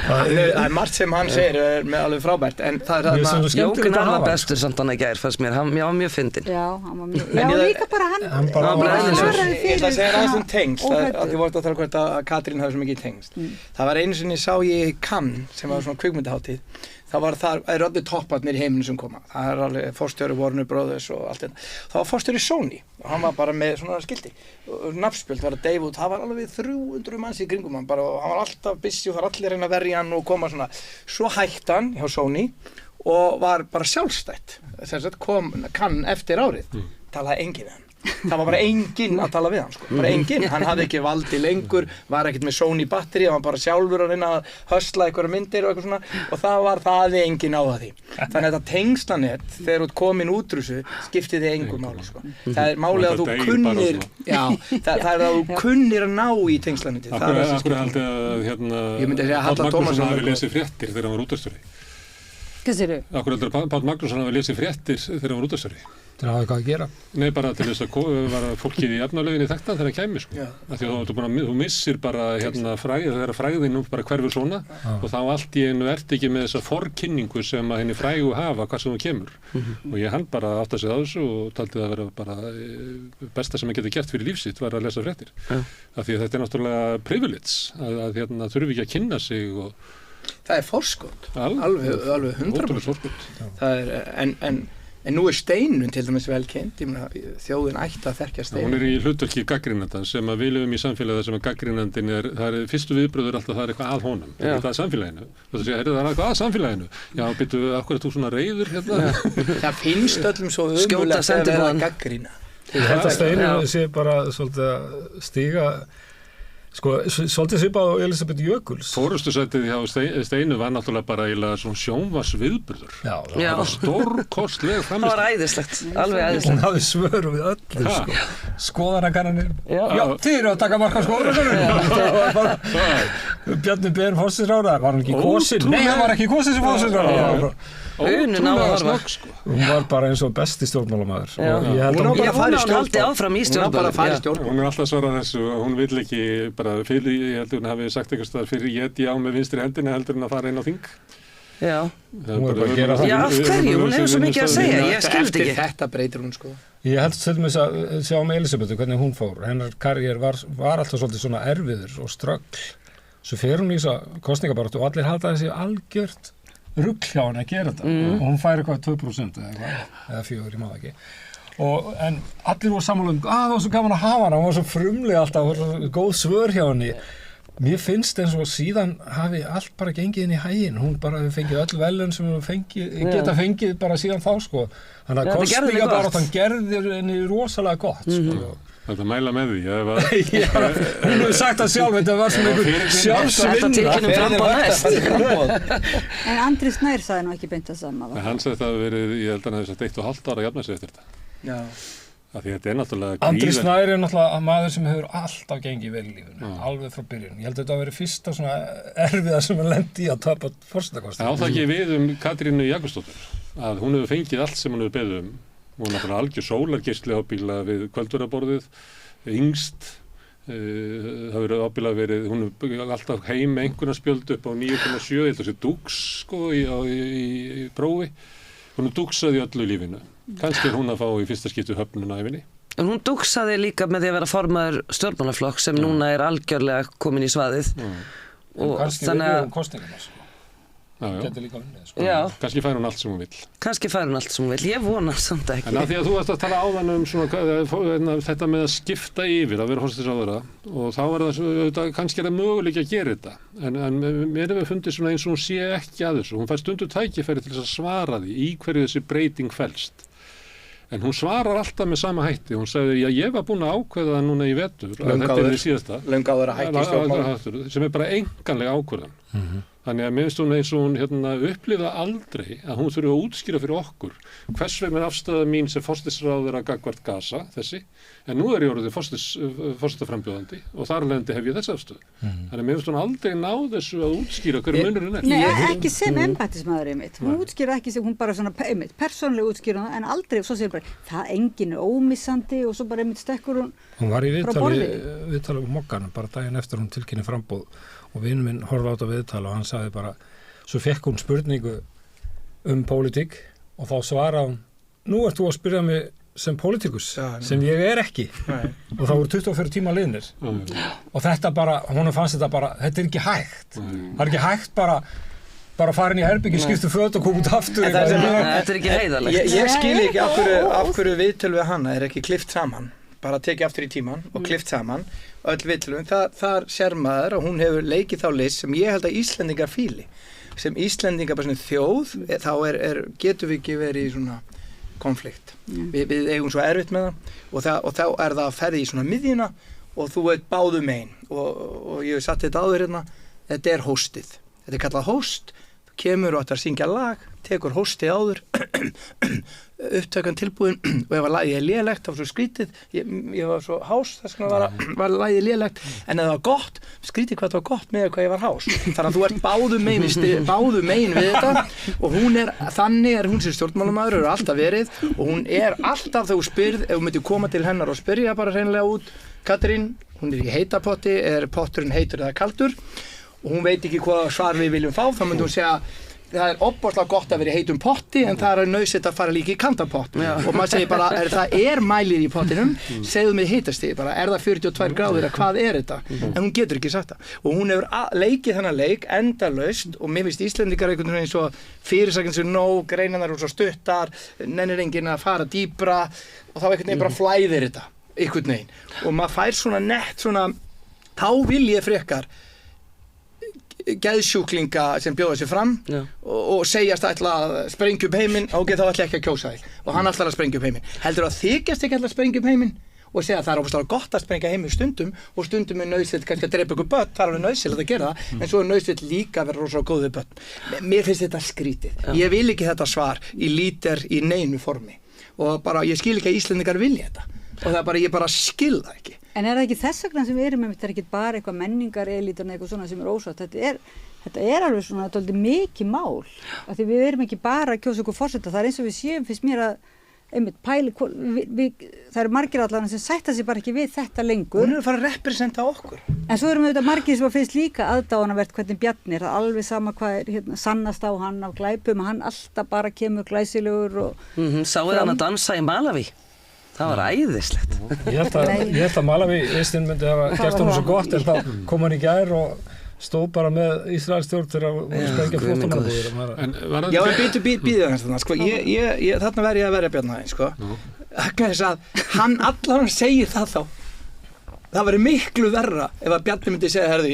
Það er margt sem hann segir er með alveg frábært en það er Mér finnst þarna það skemmtilegt Jókun að var hafa. bestur samt hann í gær fannst mér, hann var mjög fyndinn. Já, hann var mjög, En já ég- líka bara hann Hann bara var var eðlilegur. aðeins. Ég ætla að segja aðeins um tengst Óhræddur. að þið vortu að tala hvort að Katrín hafi svo mikið tengst það var einu sinni sá ég í Cannes sem var svona kvikmyndahátíð það var þar, eru allir topparnir í heiminu sem koma það er alveg forstjóri Warner Brothers og allt þetta það var forstjóri Sony og hann var bara með svona skildi og nafnspjöld var að deyfa út það var alveg 300 manns í kringum hann bara og hann var alltaf busy og það var allir að reyna að verja hann og koma svona svo hætti hann hjá Sony og var bara sjálfstætt sem sagt kom Cannes eftir árið talaði enginn við hann það var bara enginn að tala við hann sko. bara enginn, hann hafði ekki valdi lengur var ekkert með Sony batteri, hann var bara sjálfur að reyna að hösla einhverja myndir og eitthvað svona og það hafði enginn á því þannig að þetta tengslanett þegar þú ert komin út úr þessu skiptið þið engum máli sko. það er málið að þú Þetta deyr kunnir bara já, það er að þú kunnir að ná í tengslanetið það er það sem Akkur skiptir haldið að hérna Ég myndi segja að Páll Halla Tómasson Magnússon hafi hafi lesið fréttir þegar hann var útvarpsstjóri. Hvað séru? Akkur heldur að Páll Magnússon hafi lesið fréttir þegar hann var útvarpsstjóri. Það hafa eitthvað að gera. Nei, bara til þess að var fólkið í efnalöginni þekktan þegar hann kæmi sko. Já. Af því að þú missir bara hérna þegar fræðin bara hverfur svona og þá allt í einu ert ekki með þessa forkynningu sem að henni frægu hafa hvað sem þú kemur. Og ég hann bara átt að segja á þessu og taldi það að vera bara besta sem hann getur gert fyrir lífsitt var að lesa fréttir. Af því að þetta er náttúrulega privilege að hérna þurfi ekki að kynna sig og það er forskot, alveg 100% forskot. það er, en nú er Steinun til dæmis vel kynnt, ég meina þjóðin ætti að þekkja Hún Steinun er í hlutverki gagnrýnandan sem að við lifum í samfélagi sem að gagnrýnandinn það er fyrstu viðbröður alltaf það er eitthvað að honum það er eitthvað að samfélaginu það er eitthvað að samfélaginu já, býttu, akkur er þú svona reiður hérna það finnst öllum svo Skjóta umulegt að vera sendiboðann. gagnrýna Þetta Steinun sé bara svolítið að stíga Sko, svolítið svipað á Elísabet Jökuls. Fórustusætið hjá Steinu var náttúrulega bara eiginlega svona sjónvarsviðburður. Já, Já. Það var stórkostleg Það var framist. æðislegt, alveg hún æðislegt. hafði svör við öllu, Ha. sko. Skoðanakannanir. Já. Já, þið eru að taka mark á skoðanakannanir. Bjarni Ben forsætisráðherra, var hann ekki kosin? Nei, hann var ekki kosin sem forsætisráðherra. Unun á að Ótrúlega horfa. snögg, sko. Hún var bara eins og besti stjórnmálamaður. Já. Og ég held Hún á að bara Ég að fara í vona að hún haldi stjórnmál. áfram í Hún á bara að fara í stjórnmálum. stjórnmál. Hún er alltaf svarað þessu og hún vill ekki bara fyrir, ég held að hún hafi sagt eitthvað stað fyrir ég á með vinstri hendina heldur en að fara inn á þing. Já. Hún er bara að gera það. Já, af hverju? Hún hefur svo mikið að segja, ég skildi Eftir ekki. þetta breytir hún sko. Ég held til dæmis að sjá með Elísabetu hvernig hún fór. Hennar karriér var alltaf svolítið svona erfiður og ströggl. Svo fer hún í þessa kosningabaráttu og allir halda þessi algjört rugl hjá henni að gera þetta. Og hún fær eitthvað 2% eða 4, ég maður ekki. En allir voru sammála það var svo gaman að hafa hana, hún var svo frumleg alltaf, var svo góð svör hjá henni. Mér finnst eins og síðan hafi allt bara gengið inn í hæginn, hún bara hefur fengið öll velun sem hún geta fengið bara síðan þá, sko. Þannig að kosningabaráttan gerði henni rosalega gott, sko. Þetta mæla með því. Já, hún hefur sagt það sjálf, þetta var svona einhver sjálfsvinna. Þetta framboð næst. En Andri Snær sagði nú ekki beint það sama. Hann sagði þetta hafi verið, ég held að hann hefði sagt 1,5 ára að jafna sig eftir þetta. Já. Af því þetta er náttúrulega Andri Snær er náttúrulega maður sem hefur alltaf gengið vel í lífinu, alveg frá byrjun. Ég held að þetta hafi verið fyrsta svona erfiða sem hann lendi í að tapa forsetakosningu. Það á það ekki við Katrínu Jakobsdóttur, að hún hefur fengið allt sem hún hefur beðið Hún er náttúrulega algjör sólargeisli ábíla við kvöldverðarborðið, yngst, það verið ábíla verið, hún er alltaf heim með einhverja spjöld upp á 9,7, þetta sé dúks sko í prófi. Hún er dúksað í öllu lífinu. Kannski er hún að fá í fyrsta skiptu höfnuna æfinni. En hún dúksaði líka með því að vera formaður stjórnmálaflokk sem núna er algjörlega komin í svaðið. Og kannski verður hún kosninguna, sko. Getur líka unnið, sko. Já. Kannski fær hún allt sem hún vill. Kannski fær hún allt sem hún vill. Ég vona samt ekki. En af því að þú varst að tala áðan svona, þetta með að skipta yfir, að vera forsætisráðherra og þá er það, kannski er það möguleiki að gera þetta. En mér hefur fundið svona eins og hún sé ekki að þessu. Hún fær stundu tækifæri til þess að svara því í hverju þessi breyting felst. En hún svarar alltaf með sama hætti. Hún sagði, já, ég var búin að ákveða það núna í vetur að þetta er því síðasta. Löngu áður að hætta í stjórnmálum. Sem er bara einkanlega ákvörðan. Þannig að minnst hún eins og hún upplifða aldrei að hún þurfi að útskýra fyrir okkur hvers vegna er afstæða mín sem forsætisráðherra gagnvart Gaza, þessi, en nú er ég orðið forsetaframbjóðandi og þar lendi hef ég þessa afstöðu. Þannig að minnst hún aldrei ná þessu að útskýra hverju munurinn er. Nei, ekki sem embættismaður einmitt. Hún útskýra ekki sem, hún bara svona einmitt, persónulega útskýra það, en aldrei, svo segir bara, það enginn er ómissandi og svo bara einmitt stekkur hún. Hún var í viðtali um Mogganum bara daginn eftir hún tilkynni frambóð og vinur minn horfði á þetta viðtala og hann sagði bara, svo fekk hún spurningu pólitík og þá svaraði hún, nú ert þú að spyrja mig sem pólitíkus, sem ég er ekki. Og þá voru 24 tíma liðnir. Og þetta bara, hún fannst þetta bara, þetta er ekki hægt. Það er ekki hægt bara fara inn í herbyggi, skipta föt og koma út aftur. Þetta er ekki heiðarlegt. Ég skil ekki af hverju viðtöl við hana er ekki klift saman. Bara tekið aftur í tíman og klift saman öll viðtölum. Þar sér maður og hún hefur leikið þá list sem ég held að Íslendingar fíli. Sem Íslendingar bara svona þjóð, þá getum við ekki verið í svona konflikt. Við eigum svo erfitt með það og þá er það að ferði í svona miðjuna og þú veit báðum einn og ég hef satt þetta áður hérna, þetta er hóstið. Þetta er kallað hóst, þú kemur og ætlar að syngja lag, tekur hóstið áður, upptökan tilbúin og ef að lagið er lélegt, það var svo skrítið, ég var svo hás, þess vegna var lagið lélegt, en ef það var gott, skrítið hvað það var gott með hvað ég var hás. Þannig að þú ert báðum megin við þetta og þannig er hún sem stjórnmálamaður, hefur alltaf verið og hún er alltaf þegar þú spyrð, ef þú myndir koma til hennar og spyrja bara hreinlega út, Katrín, hún er í heita potti, er potturinn heitur eða kaldur og hún veit ekki hvað svar við viljum fá, þá myndi hún segja það er opbóðslega gott að vera í heitum potti en það er nauðsett að fara líka í kantapott og maður segir bara, það er mælir í pottinum segðu mig hitastig, bara er það 42 gráður eða hvað er þetta en hún getur ekki sagt það og hún hefur leikið þennan leik endalaust og mér finnst Íslendingar einhvern veginn eins og fyrirsakinn sem nóg, greinarnar og svo stuttar nennir enginn að fara dýpra og þá einhvern veginn bara flæðir þetta einhvern veginn og maður fær svona nett svona, þá vil ég frekar geðsjúklinga sem bjóða sér fram og segjast ætla að sprengja upp heiminn ok, þá ætla ekki að kjósa þig og hann ætlar að sprengja upp heiminn heldur að þykjast ekki ætla að sprengja upp heiminn og segja að það er óbúinlega gott að sprengja heim í stundum og stundum er nauðsynlegt kannski að drepa ykkur börn, það er alveg nauðsynlegt að gera það, en svo er nauðsynlegt líka að vera rosalega góð við börn. Mér finnst þetta skrítið. Ég vil ekki þetta svar í líter í neinu formi og bara ég skil ekki að Íslendingar vilja þetta og það er bara, ég bara skil það ekki. En er það ekki þess vegna sem við erum með, þetta er ekki bara eitthvað menningar elítan eitthvað svona sem er ósátt, þetta er alveg svona dálítið mikið mál, af því við erum ekki bara að kjósa okkur forseta, það er eins og við séum finnst mér að einmitt pæli, það eru margir allan sem sætta sig bara ekki við þetta lengur. Hún er að fara að representa okkur. En svo erum við þetta margir sem finnst líka aðdáunarvert hvernig Bjarni er, það alveg sama hvað er hérna, sannast á hann af glæpum, hann alltaf bara kemur glæsilegur og... Sáu hann að dansa í Malaví? Það var æðislegt. Ég held að Malaví-listinn myndi hafa gert honum svo gott en þá kom hann í gær og stóð bara með Ísraelsstjórn þegar að sprengja flóttamannabúðir. Já, en býðu hans þarna, sko, þarna verð ég að verja Bjarni aðeins, sko. Vegna þess að hann allan segir það þá. Það væri miklu verra ef að Bjarni myndi segja, herðu,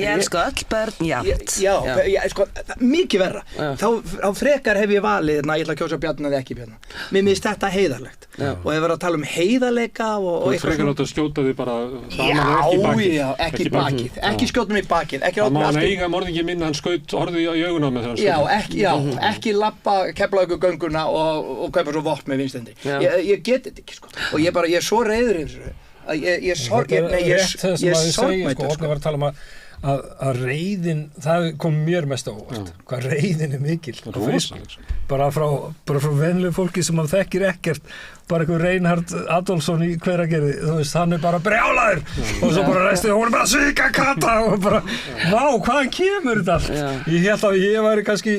ég elska öll börn, jafnt. Já, sko, mikið verra. Þá frekar hef ég valið, ég ætla að kjósa Bjarni eða ekki Bjarni. Mér finnst þetta heiðarlegt. Og ef við erum að tala um heiðarleika og eitthvað. Þú frekar láta skjóta því bara saman og ekki í bakið. Já, ekki í bakið. Ekki skjóta mig í bakið. Það má hann eiga morðingi minn, hann skaut orðið í augun á mig þegar hann skaut. Ekki labba Keflavíkurgönguna og kaupa svo vopn með vinstendri. Ég get þetta ekki, sko. Og ég er svo reiður yfir þessu. Ég er sorgmættur, sko. Að reiðin, það kom mér mest á óvart, hvað reiðin er mikil bara frá venlegu fólki sem maður þekkir ekkert, bara einhver Reinhard Adolfsson í Hveragerði, þú veist, hann er bara brjálaður og svo bara reistið, hún er bara svika kata og bara, vá, hvaðan kemur þetta allt? Ég held að ég væri kannski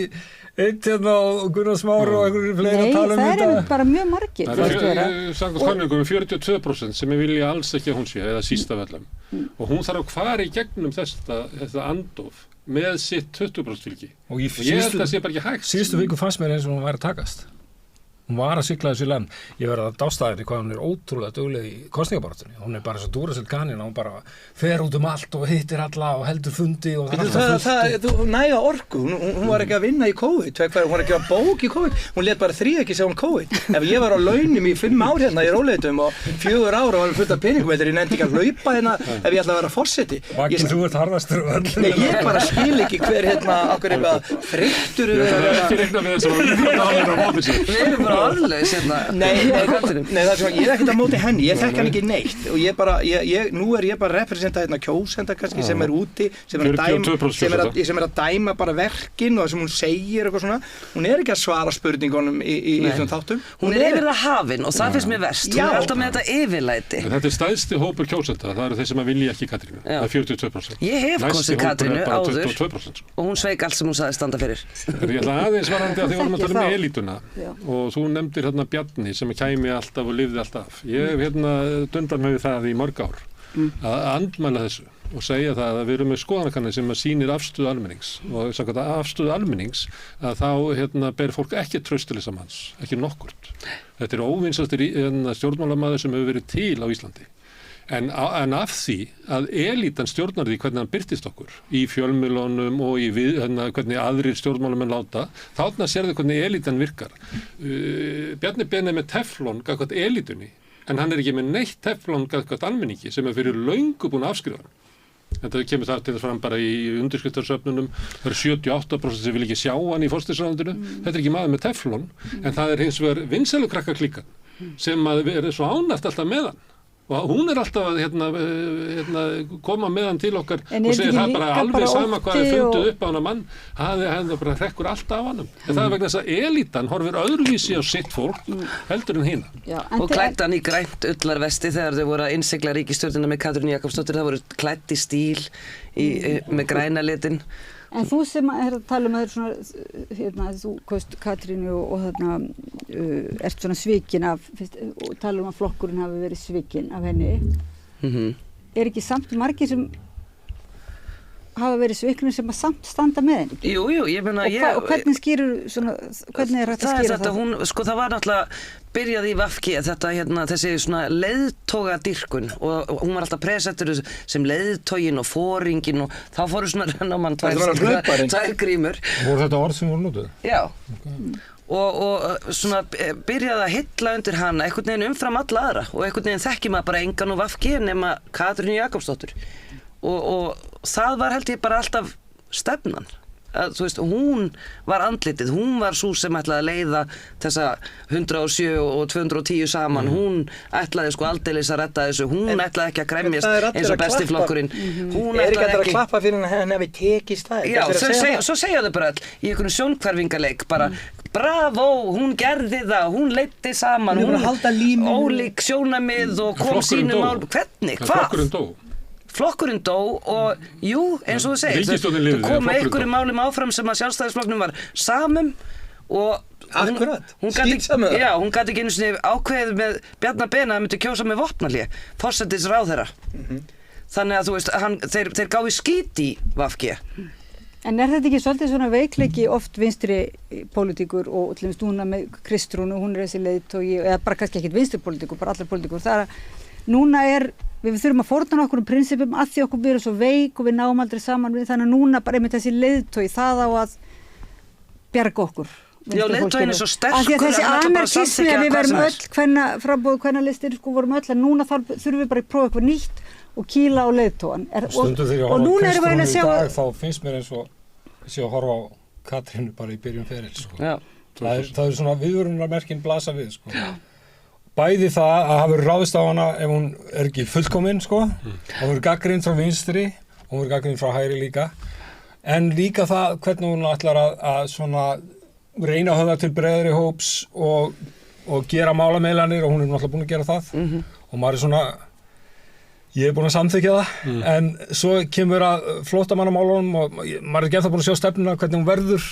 eitt hérna og Gunnar Smári og einhverjum fleiri að tala um þetta. Nei, það eru bara mjög margir. Ég sagði kanningum 42% sem vilja alls ekki að hún sé, eða síst af öllum. Og hún þarf að fara í gegnum þetta andof með sitt 20% fylgi. Og ég held að það sé bara ekki hægt. Síðustu viku fannst mér eins og hún væri að takast. Hún var að sigla þessu land. Ég verði að dásta henni hvað hún er ótrúlega dugleg í kosningabaráttunni. Hún er bara eins og Duracell kanína, hún bara fer út um allt og hittir alla og heldur fundi og þú næga orku, hún var ekki að vinna í COVID, hún var ekki að bók í COVID, hún let bara 3 ekki segja um COVID. Ef ég var á launum í 5 ár hérna í róleitum og 4 ár og var fullt af peningum, ég nefndi ekki að hlaupa hérna ef ég ætla að vera forseti. Vakinn, þú ert harðastur og öll. Nei, ég bara skil ekki hver okkur eitthvað þreyttur orðlaus hérna. Nei, það er svona, ég er ekkert á móti henni, ég þekk hann ekki neitt og nú er ég bara að representa hérna kjósenda kannski sem er úti, sem er að dæma bara verkin og það sem hún segir eitthvað svona, hún er ekki að svara spurningunum í þessum þáttum. Hún er yfir það hafin og það finnst mér verst, hún er alltaf með þetta yfirlæti. Þetta er stærsti hópur kjósenda, það eru þeir sem vilja ekki Katrínu, það er 42%. Ég hef kosið Katrínu áður 22%. Og hún sveik allt sem hún sagði standa fyrir. Ég ætla aðeins varandi að þið vorum að tala um elítuna og þú nefndir hérna Bjarni sem kæmi alltaf og lifði alltaf. Ég hef hérna dundan með það í mörg ár að andmæla þessu og segja það að við erum með skoðanakannir sem sýnir afstöðu almennings og samkvæmt afstöðu almennings að þá ber fólk ekki traust til þessa manns, ekki nokkurt. Þetta er óvinsastur stjórnmálamaður sem hefur verið til á Íslandi. En af því að elítan stjórnar því hvernig hann birtist okkur í fjölmiðlunum og hvernig aðrir stjórnmálamenn láta, þarna sérðu hvernig elítan virkar. Bjarni Benni með teflon gagnvart elítunni, en hann er ekki með neitt teflon gagnvart almenningi sem er fyrir löngu búin að afskrifa hann. Þetta kemur það til þess fram bara í undirskriftarsöfnunum, það eru 78% sem vil ekki sjá hann í forsætisráðuneytinu. Þetta er ekki maður með teflon, en það er hins vegar vinsælukrakkaklíkan sem er svo ánægt alltaf með hann. Og hún er alltaf að koma með hann til okkar og segja það bara alveg sama hvað er fundið upp á hana mann, hann bara hrekkur alltaf á hannum. En það er vegna þess að elítan horfir öðruvísi á sitt fólk heldur en hina. Og klætt hann í grænt ullarvesti þegar þau voru að innsigla ríkisstjórnina með Katrínu Jakobsdóttur, það voru klætt í stíl með græna litin. En þú sem er að tala um að þú kost Katrínu og þarna ert svona svikin af, og tala um að flokkurinn hafi verið svikin af henni. Er ekki samt margir sem hafa verið sviknir sem að samt standa með henni? Jú, ég meina... Og hvernig skýrur svona, hvernig er hægt að skýra það? Það var náttúrulega byrjaði í VFG þessi svona leiðtogadýrkun og hún var alltaf presentur sem leiðtogin og foringin og þá fóru svona renna á mann tvær grímur. Voru þetta orð sem voru notuð? Já. og svona byrjaði að hylla undir hana einhvern veginn umfram alla aðra og einhvern veginn þekki maður bara engan og VG nema Katrínu Jakobsdóttur og það var held ég bara alltaf stefnan að, þú veist, hún var andlitið, hún var sú sem ætlaði að leiða þessa 107 og 210 saman, hún ætlaði sko aldeilis að redda þessu, hún ætlaði ekki að gremjast eins og besti flokkurinn, hún ætlaði ekki að klappa fyrir henni ef við tekist það. Já, svo segja þau bara all í einhvern sjónkverfingaleik bara, bravo, hún gerði það, hún leiddi saman, hún ólík sjónamið og kom sínum mál, hvernig, hvað? Flokkurinn dó og jú, eins og þú segir, það kom einhverjum málum áfram sem að Sjálfstæðisflokknum var samum og hún gat ekki einu sinni ákveðið með Bjarna Ben að myndi kjósa með vopnahlé, forsætisráðherra. Þannig að þú veist, þeir gáfi skít í VG. En þetta ekki svolítið svona veikleiki oft vinstri pólitíkur og til dæmis núna með Kristrúnu, hún þessi leiðtogi, eða bara kannski ekkit vinstri pólitíkur, bara allar pólitíkur, það að núna við þurfum að fórna okkur prinsipum að því okkur við erum svo veik og við náum aldrei saman við, þannig að núna bara einmitt þessi leiðtogi, það á að bjarga okkur. Já, leiðtogin svo sterkur að því að þessi anarkismi að við verum öll frambóð kvennalistir, sko vorum öll, en núna þurfum við bara að prófa eitthvað nýtt og kýla á leiðtogan. Stundum þegar ég horfa á Kristrúnu í dag, þá finnst mér eins og sé að horfa á Katrínu bara í byrjun ferils, sko. Já. Það er svona viðvörunarmerkin blasa við, sko. Já. Bæði það að hafa verið ráðist á hana ef hún ekki fullkomin, sko. Hún verið gagnrýnd frá vinstri, hún verið gagnrýnd frá hægri líka. En líka það hvernig hún ætlar að svona reyna að höfða til breiðari hóps og gera málamiðlanir og hún er náttúrulega búin að gera það. Og maður er svona, ég er búin að samþykja það, en svo kemur að flóttamannamálunum og maður er ekki ennþá búin að sjá stefnuna hvernig hún verður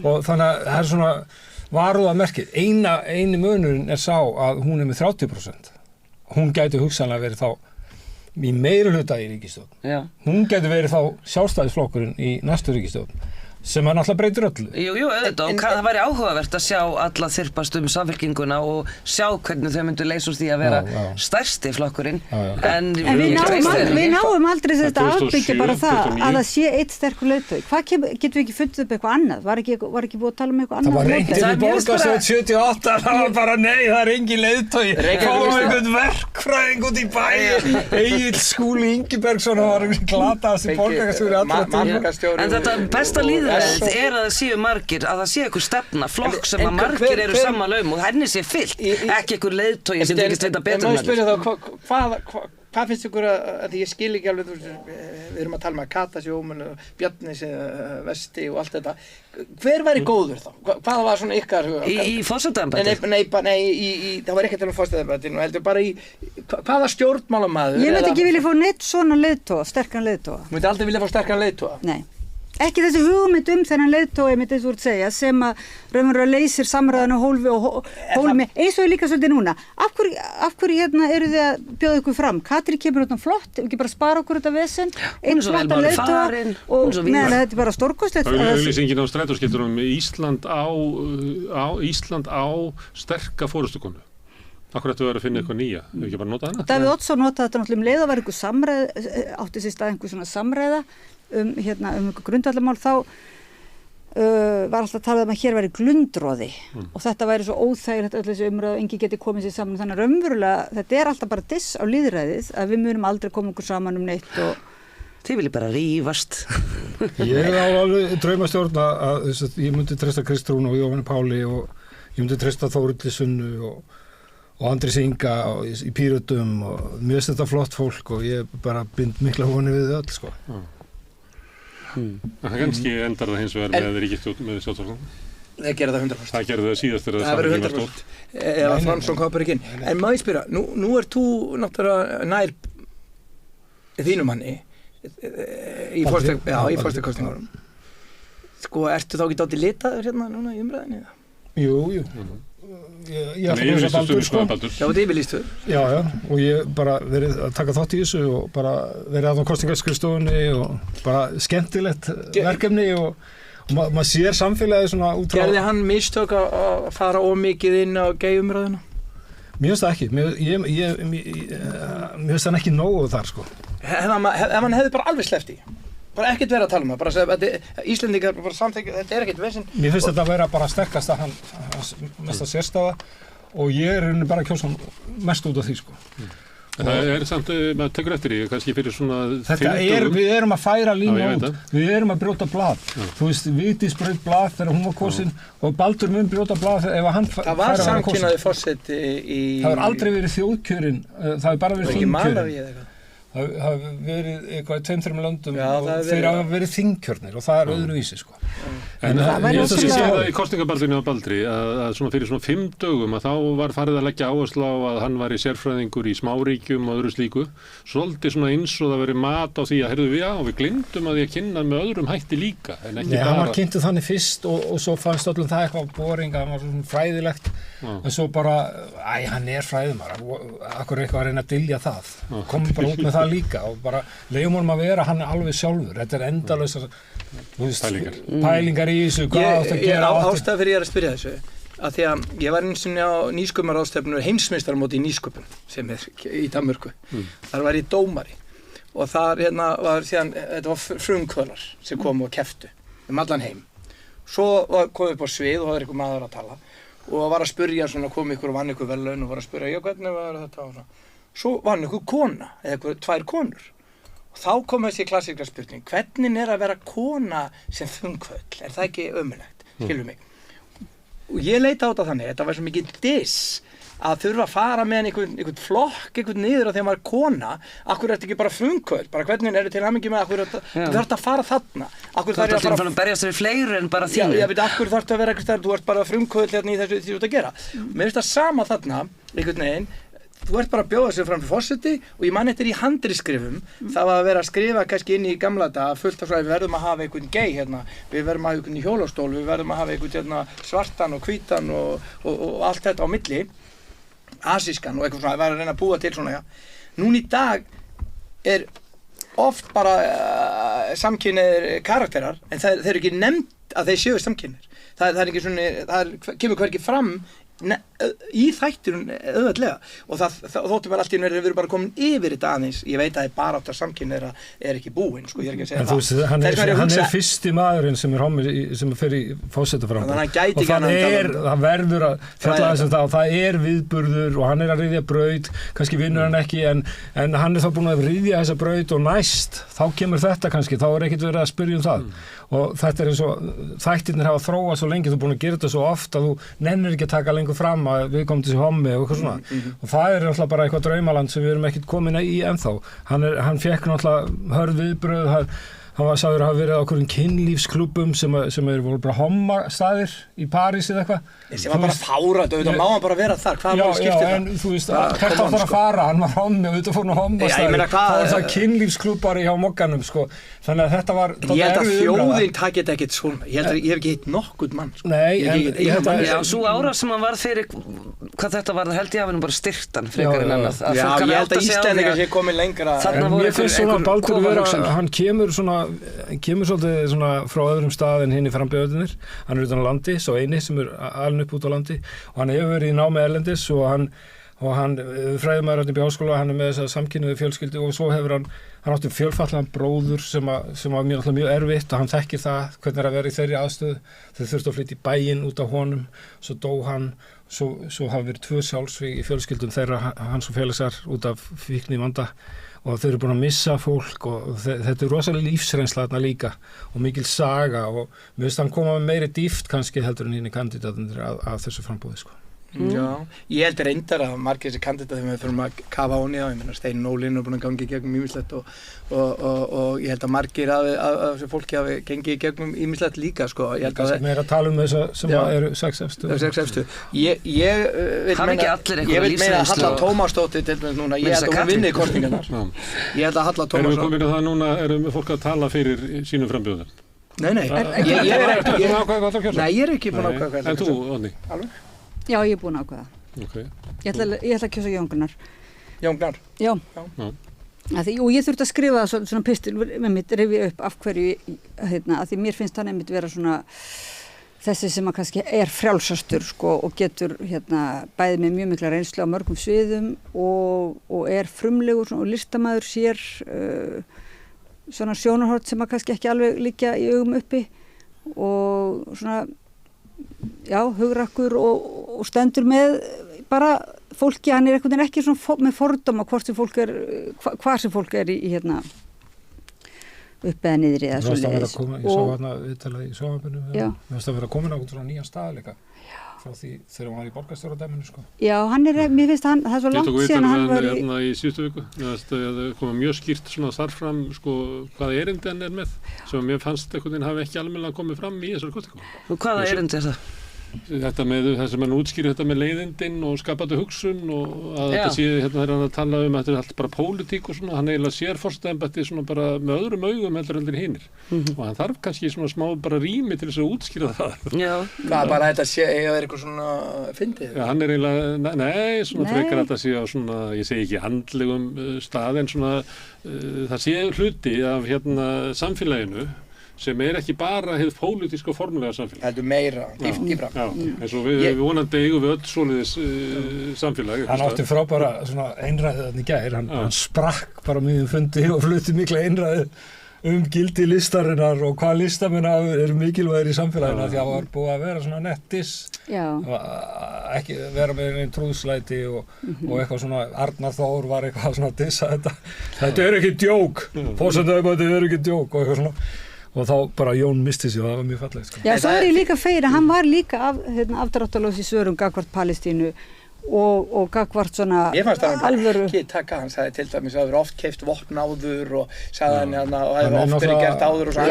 og þannig að það er svona varúðarmerkið. Eini munurinn er sá að hún er með 30%. Hún gæti hugsanlega verið þá í meirihluta í ríkisstjórn. Já. Hún gæti verið þá Sjálfstæðisflokkurinn í næstu ríkisstjórn. Sem náttúrulega breytir öllu. Jú, auðvitað, og það væri áhugavert að sjá alla þyrpast Samfylkinguna og sjá hvernig þau myndu leysa úr því að vera stærsti flokkurinn. En við náum aldrei þetta afbyggja bara það að það sé eitt sterkur leiðtogi. Hvað getum við ekki fundið upp eitthvað annað? Var ekki búið að tala um eitthvað annað? Það var reynt í borgarstjórn 78, það var bara nei, það er engin leiðtogi. Fáum einhvern verkfræðing út í bæ. Egill Skúli Ingibergsson var glataðast í borgarstjóri allra tíma. En þetta besta lýðræðið er að það séu margir, að það séu einhver stefna, flokk sem að margir eru saman og henni sé fyllt, ekki einhver leiðtogi sem þykist veita betur með þess. Hvað finnst ykkur að ég skil ekki alveg, við erum að tala með Katasjóman og Bjarnis Vesti og allt þetta, hver væri góður þá? Hvað var svona ykkar huga? Í forsetaembætti? Nei, það var ekki til að forsetaembætti, heldur bara í, hvaða stjórnmálamaður? Ég myndi ekki vilja fá neitt svona leiðtoga, sterkan leiðtoga. Þú myndi aldrei vilja fá sterkan leiðtoga? Nei. Ekki þessi hugmynd þennan leiðtoga einmitt eins og þú ert segja sem að raunverulega leysir samræðan og hólmi eins og er líka svolítið núna. Af hverju eru þið að bjóða ykkur fram? Katrín kemur út flott, ekki bara spara okkur þetta vesen, einn flotta leiðtoga og meðan þetta er bara stórkostlegt. Það er auglýsingin á strætóskiptunum Ísland á sterka forystukonu. Akkur ættu að vera að finna eitthvað nýja, hefur ekki bara notað hana? Davíð Oddsson notaði þetta náttúrulega leið að var einhver samræða, átti sér stað einhver svona samræða um einhver grundvallarmál, þá var alltaf að tala um að hér væri glundroði og þetta væri svo óþægilegt öll þessi umræða og engi geti komið sér saman, þannig að raunverulega þetta er alltaf bara diss á lýðræðið að við munum aldrei koma okkur saman um neitt og þið viljið bara rífast. Ég á alveg draumastjórn að ég myndi treysta Kristrúnu og Jóhanni Páli og ég myndi treysta Þórildi Sunnu og Andris Inga í Pírötum og mér finnst þetta flott fólk og ég bara bind mikla vonir við öll, sko. Það kannski endar það hins vegar með ríkisstjórn með Sjálfstæðisflokknum. Það gerir það 100%. Það gerir það síðast þegar það Samfylkingin var stór. Eða Framsókn kaupir ekki inn. En má ég spyrja, nú ert þú náttúrulega nær þínum manni í forsetakosningunum. Sko, ertu þá ekki dálítið litaður hérna núna í umræðinni? Jú. Ég ætla að vera Baldur, sko. Já, þetta er yfirlýstur. Já, og ég bara verið að taka þátt í þessu og bara verið á kosningaskrifstofunni og bara skemmtilegt verkefni og maður sér samfélagið svona út frá... Gerði hann mistök að fara ómikið inn á gay-umræðuna? Mér finnst það ekki. Mér finnst hann ekki nógu þar, sko. Ef hann hefði bara alveg sleppt í? bara ekkert vera að tala um það, bara að segja, Íslendingar bara samþykja, þetta ekkert vesinn. Mér finnst þetta að vera bara sterkast að hann mesta sérstafa og ég bara að kjósa mest út af því, sko. En það samt, maður tekur eftir því, kannski fyrir svona... Við erum að færa línu út, við erum að brjóta blað. Þú veist, Vigdís braut blað þegar hún var kosin og Baldur mun brjóta blað ef hann færa það var samkynnaði forseti í... Það hefur aldrei verið þjóðkjörin, það hefur bara verið þingkjörin. Það hefur verið eitthvað í 2-3 löndum og þeir hafa verið þingkjörnir og það öðruvísi, sko. En ég sé það í kosningabaldrinu á Baldri að svona fyrir svona 5 dögum að þá var farið að leggja áherslu á að hann var í sérfræðingur í smáríkjum og öðru slíku. Svolítið svona eins og það verið mat á því að heyrðu við glimtum að því að kynna með öðrum hætti líka. Nei, hann var kynntur þannig fyrst og svo fannst öllum það eitthvað boring, hann var svona fræðilegt en svo bara, hann fræðumar, akkur eitthvað að reyna að dylja það. Komum bara út með það líka og bara leiðum honum að vera hann alveg sjálfur. Þetta endalausar pælingar í þessu, hvað átt að gera. Ástæða fyrir ég að spyrja þessu að því að ég var einu sinni á nýsköpunarráðstefnu heimsmeistaramóti í nýsköpun sem í Danmörku. Þar var ég dómari og þar var síðan, þetta var frumkvöðlar sem komu og kepptu allan heim. Svo kom upp á svið og það var einhver maður að tala og var að spyrja svona, kom ykkur og vann ykkur verðlaun og var að spyrja, hvernig var þetta og svona. Svo vann ykkur kona, eða 2 konur. Og þá kom þessi klassíska spurning, hvernig að vera kona sem frumkvöðl? Það ekki ömurlegt, skilur mig. Og ég leita á þetta þannig, þetta var svo mikið diss að þurfa að fara með einhvern flokk, einhvern niður á því að maður er kona, akkur er þetta ekki bara frumkvöðl, bara hvernig er þetta til hamingju með, akkur þú þarft að fara þarna. Akkur það er að berjast fyrir fleiri en bara þínu. Já, akkur þarft að vera eitthvað stærn, þú ert bara frumkvöðl hérna í þessu því þú ert að gera. Mér finnst það sama þarna, einhvern veginn, þú ert bara að bjóða sig fram fyrir forseti og ég man eftir í handritskrifum, það var að vera að skrifa kannski inn í gamla daga fullt af svo að við verðum að hafa einhvern gay hérna, við verðum að hafa einhvern í hjólastól, við verðum að hafa einhvern svartan og hvítan og allt þetta á milli, asískan og eitthvað svona, það var að reyna að búa til svona, já. Núna í dag er oft bara samkynniðir karakterar, en þeir eru ekki nefnt að þeir séu samkynniðir. Það er ekki svona, það kemur hvergi fram í þættinum auðveldlega og það þóttu bara allt í einu við erum bara komin yfir þetta aðeins. Ég veit að barátta samkynhneigðra er ekki búin, sko, ég er ekki að segja það. En hann er fyrsti maðurinn sem fer í forsetaframboð og það verður að fjalla þess að það viðburður og hann er að ryðja braut, kannski vinnur hann ekki en hann er þá búin að ryðja þessa braut og næst, þá kemur þetta kannski, þá er ekkert verið að spyrja um það og þetta er eins og þættirnir hafa þróað svo lengi, þú er búin að gera þetta svo oft að þú nennir ekki að taka lengur fram að við komum til þessi hommi og eitthvað svona og það er náttúrulega bara eitthvað draumaland sem við erum ekkert komin í ennþá. Hann fékk náttúrulega hörð viðbrögð, hann var sagður að hafa verið á okkur kynlífsklúbbum sem voru bara hommastaðir í París eða eitthvað. Sem var bara fárað, auðvitað má hann bara vera þar, hvað var skiptið það? Já, en þú veist, hvert á það að fara, hann var hommi og auðvitað fór hann á hommastaðir. Það var það kynlífsklúbbari hjá mokkanum, sko. Þannig að þetta var... Ég held að þjóðin takit ekkert svona, ég hef ekki hitt nokkurn mann, sko. Nei, já, svo ára sem hann var fyrir, hvað þetta var, held ég að hann bara styrkt hann frekar en annað. Já, ég held að Íslendingar sé komið lengra. Kemur svolítið svona frá öðrum stað en hinn í frambjóðunir. Hann er utan á landi, svo eini sem alin upp út á landi og hann hefur verið í námi erlendis og hann fræðimaður í háskóla, hann er með þessa samkynhneigðu fjölskyldu og svo hefur hann átti fjölfatlaðan bróður sem var mjög erfitt og hann þekkir það hvernig að vera í þeirri aðstöðu. Þau þurftu að flytja í bæinn út af honum, svo dó hann, svo hafa verið 2 sjálfsvíg í fjölskyldum þeirra hans og félagsar út af fíknivanda og þau eru búin að missa fólk og þetta er rosalega lífsreynsla þarna líka og mikil saga og mér finnst hann koma með meiri dýpt kannski heldur en hinn kandidatarnir af þessu frambúði, sko. Já, ég held reyndar að margir þessi kandidatar þegar við þurfum að kafa á ég meina Steinn Nólin er búin að gangi í gegnum ýmislegt og ég held að margir af þessu fólki hafi gengið í gegnum ýmislegt líka, sko. Ég held að það meira að tala þessa sem eru 6 efstu. Ég vil meina að Halla Tómasdóttir til dæmis núna, ég held að hún vinni kosningarnar. Ég held að Halla Tómasdóttir. Erum við komin að það núna, erum við fólk að tala fyrir sínum frambjóðum? Nei, ég er ekki búin að ákveða En þú, Odni? Já, ég er búin að ákveða. Okay. Ég ætla að kjósa Jón Gunnar. Jón Gunnar? Já. Og ég þurfti að skrifa svona pistil með mitt, rifja upp af hverju, að því mér finnst hann einmitt vera svona þessi sem að kannski er frjálsastur, sko, og getur bæði með mjög mikla reynslu á mörgum sviðum og er frumlegur og listamaður sér svona sjónarhort sem að kannski ekki alveg liggja í augum uppi og svona, já, hugrakkur og stendur með bara fólki, hann einhvern veginn ekki svona með fordóma hvort sem fólk hvar sem fólk í hérna upp eða niðri eða svo leiðis. Ég sá hérna viðtalið í sjónvarpinu, mér finnst að vera komin á svona nýjan stað líka. Frá því þegar hann var í borgarstjóradæminu, sko. Já, mér finnst hann, það er svo langt síðan hann var í... Í síðustu viku, það kom mjög skýrt svona þar fram, sko, hvaða erindi hann með, sem mér fannst einhvern veginn hafi ekki almennilega komið fram í þessari kosningu. Og hvaða erindi það? Þetta með það sem hann útskýrir þetta með leiðindin og skapandi hugsun og að þetta sé, hérna er hann að tala um að þetta er allt bara pólitík og svona, hann eiginlega sér forsetaembættið svona bara með öðrum augum heldur hinnir og hann þarf kannski svona smá bara rými til þess að útskýra það. Já. Hvað, bara þetta sé, eða eitthvað svona fyndið? Já, hann er eiginlega, nei, svona frekar þetta sé á svona, ég segi ekki andlegum stað en svona, það sé hluti af hérna samfélaginu sem ekki bara hefð pólitísk og formulega samfélag. Þetta er meira, dýfra. Já, eins og við vonandi eigum við öll svoleiðis samfélag. Hann átti frábæra svona einræðið þarna í gær, hann sprakk bara miðjum fundi og flutti mikla einræðið gildi listarinnar og hvað listamenn eru mikilvægir í samfélaginu því að það var búið að vera svona nettis, ekki vera með einn trúðslæti og eitthvað svona, Arnar Þór var eitthvað svona að dissa þetta. Þetta er ekki djók, forsetaembættið er ekki djók og eitthvað svona. Og þá bara Jón misti sig og það var mjög fallegt, sko. Já, svo er ég líka fegin að hann var líka afdráttarlaus í svörum gagnvart Palestínu og gagnvart svona alvöru. Ég fannst að hann ekki taka, hann sagði til dæmis að það hefur oft keypt vopn áður og sagði hann og það hefur oft verið gert áður og svo.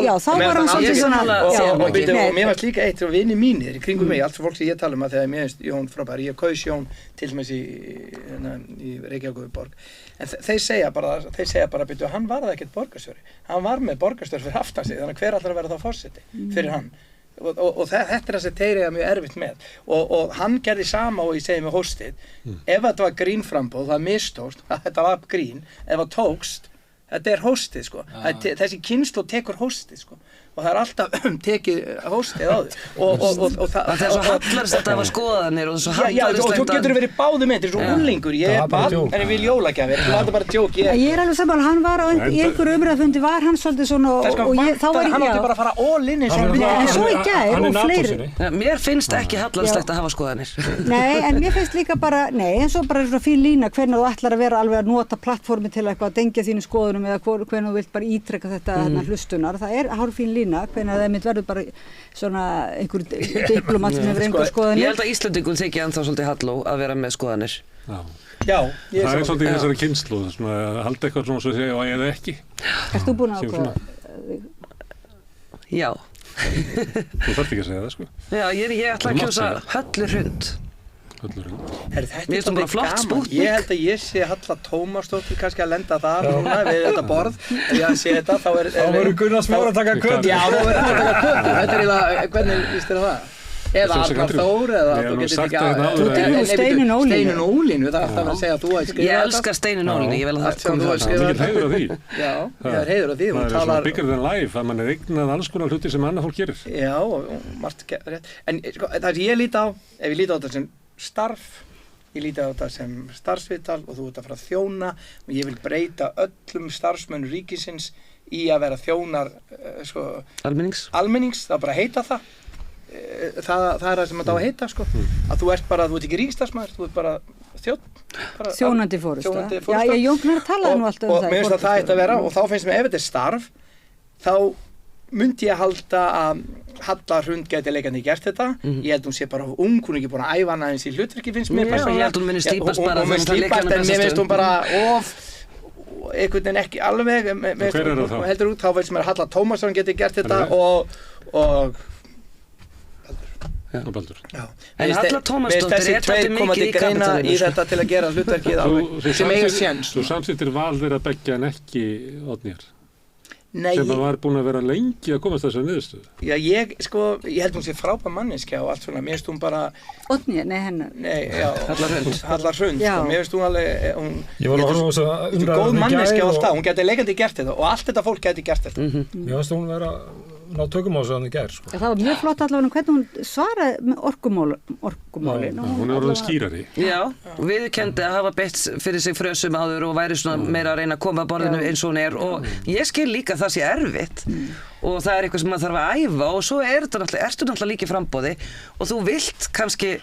Já, þá var hann svolítið svona. Og mér fannst líka eitt og vinir mínir í kringum mig, allt svo fólk sem ég tala um að þegar mér finnst Jón frábær, ég kaus Jón til dæmis í Reykjavíkurborg. En þeir segja bara byrju, hann var það ekkert borgarstjóri. Hann var með borgarstjóri fyrir aftan sig, þannig að hver allar að vera þá forseti fyrir hann. Og þetta er það sem þeir eiga mjög erfitt með. Og hann gerði sama og ég segi með hóstið. Ef þetta var grínframboð, það mistókst, þetta var grín, ef það tókst, þetta er hóstið, sko. Þessi kynslóð tekur hóstið, sko. Og það er alltaf tekið hóstið á því. Og það er svo hallarist að það var skoðanir og svo hallarist að... Já, og þú getur verið báðu með, þetta er svo úlingur, ég er barn, en ég vil jólagjafir, þú vantar bara djók. Ég er alveg sammála, hann var í einhverju umræðafundi, var hann svolítið svona og þá var ég... Hann átti bara að fara all in eins og hann. En svo í gær og fleiri... Mér finnst ekki hallarist að hafa skoðanir. Nei, en mér finnst líka bara, en svo bara svona fín lína hvernig þú ætlar að vera alveg að nota plattformi til eitthvað að dengja þínu skoðunum eða hvernig þú vilt bara ítreka þetta hlustunar. Það er hárfín lína, hvernig það verður bara svona einhver diplomat sem hefur einhver skoðanir. Ég held að Íslendingum þykja ennþá svolítið halló að vera með skoðanir. Já, það er svolítið þessari kynslu, að halda eitthvað svona sem segja eða ekki. Erst þú búin að ákveða? Já. Þú þarft ekki að segja það, sko. Já, ég ætla að kjósa Höllu Hrund. Þetta er svona gaman. Ég held að ég sé Halla Tómasdóttir kannski að lenda þar núna við þetta borð. Ef ég sé þetta þá er... Þá verður Gunnar Smára að taka köttu. Já, þá verður hann að taka köttu. Þetta er eiginlega, hvernig líst þér það? Eða Arnar Þór, eða þú getur ekki að... Þú tekur Steinun Ólínu. Steinun Ólínu, það er alltaf að segja að þú hafi skrifað þetta. Ég elskar Steinun Ólínu, ég vel að það komi það. Það er heiður á því. Já, ég er heiður á því. Það er svona bigger than life, að mann eignað alls konar hluti sem annað fólk gerir. Já, margt rétt. En það sem ég líti á, ef ég líti á þetta sem starf, ég líti á þetta sem starfsviðtal og þú ert að fara að þjóna og ég vil breyta öllum starfsmönnum ríkisins í að vera þjónar almennings, það bara heita það. Það er það sem þetta á að heita, sko. Að þú ert ekki ríkisstarfsmaður, þú ert bara þjónandi fórusta. Já, Jónknar talaði nú alltaf um það. Og mér finnst að það ætti að vera, og þá finnst mér ef þetta er starf, þá myndi ég halda að Halla Hrund gæti leikandi gert þetta. Ég held hún sé bara ung, hún er ekki búin að æfa hana eins í hlutverki, finnst mér. Já, ég held hún minni slípast bara þegar hún slípast, en mér finnst hún bara einhvern veginn ekki alveg. Hver er það þá? Heldur út, þá finnst mér Halla Tómasson geti gert þetta og Baldur. En Halla Tómasdóttir er þetta mikið í kapitalismu. Í þetta til að gera hlutverkið sem eiga séns. Þú samþykktir val þeirra beggja en ekki Oddnýjar. Nei, sem var búin að vera lengi að komast þessari niðurstöðu. Já, ég held hún sé frábær manneskja og allt svona, mér finnst hún bara... Oddnýjar, nei hennar. Nei, já, Halla Hrund, sko, mér finnst hún alveg, ég var að horfa á þess að góð manneskja og allt það, hún geti leikandi gert þetta og allt þetta fólk geti gert þetta. Mér finnst hún vera ná tökum á þessu hann í gær, sko. Það var mjög flott allavega hvernig hún svaraði með orkumálin. Hún orðin skýrari. Já, viðurkenndi að hafa beitt fyrir sig frösum áður og væri svona meira að reyna að koma að borðinu eins og hún er og ég skil líka að það sé erfitt og það er eitthvað sem maður þarf að æfa og svo ertu náttúrulega líka í framboði og þú vilt kannski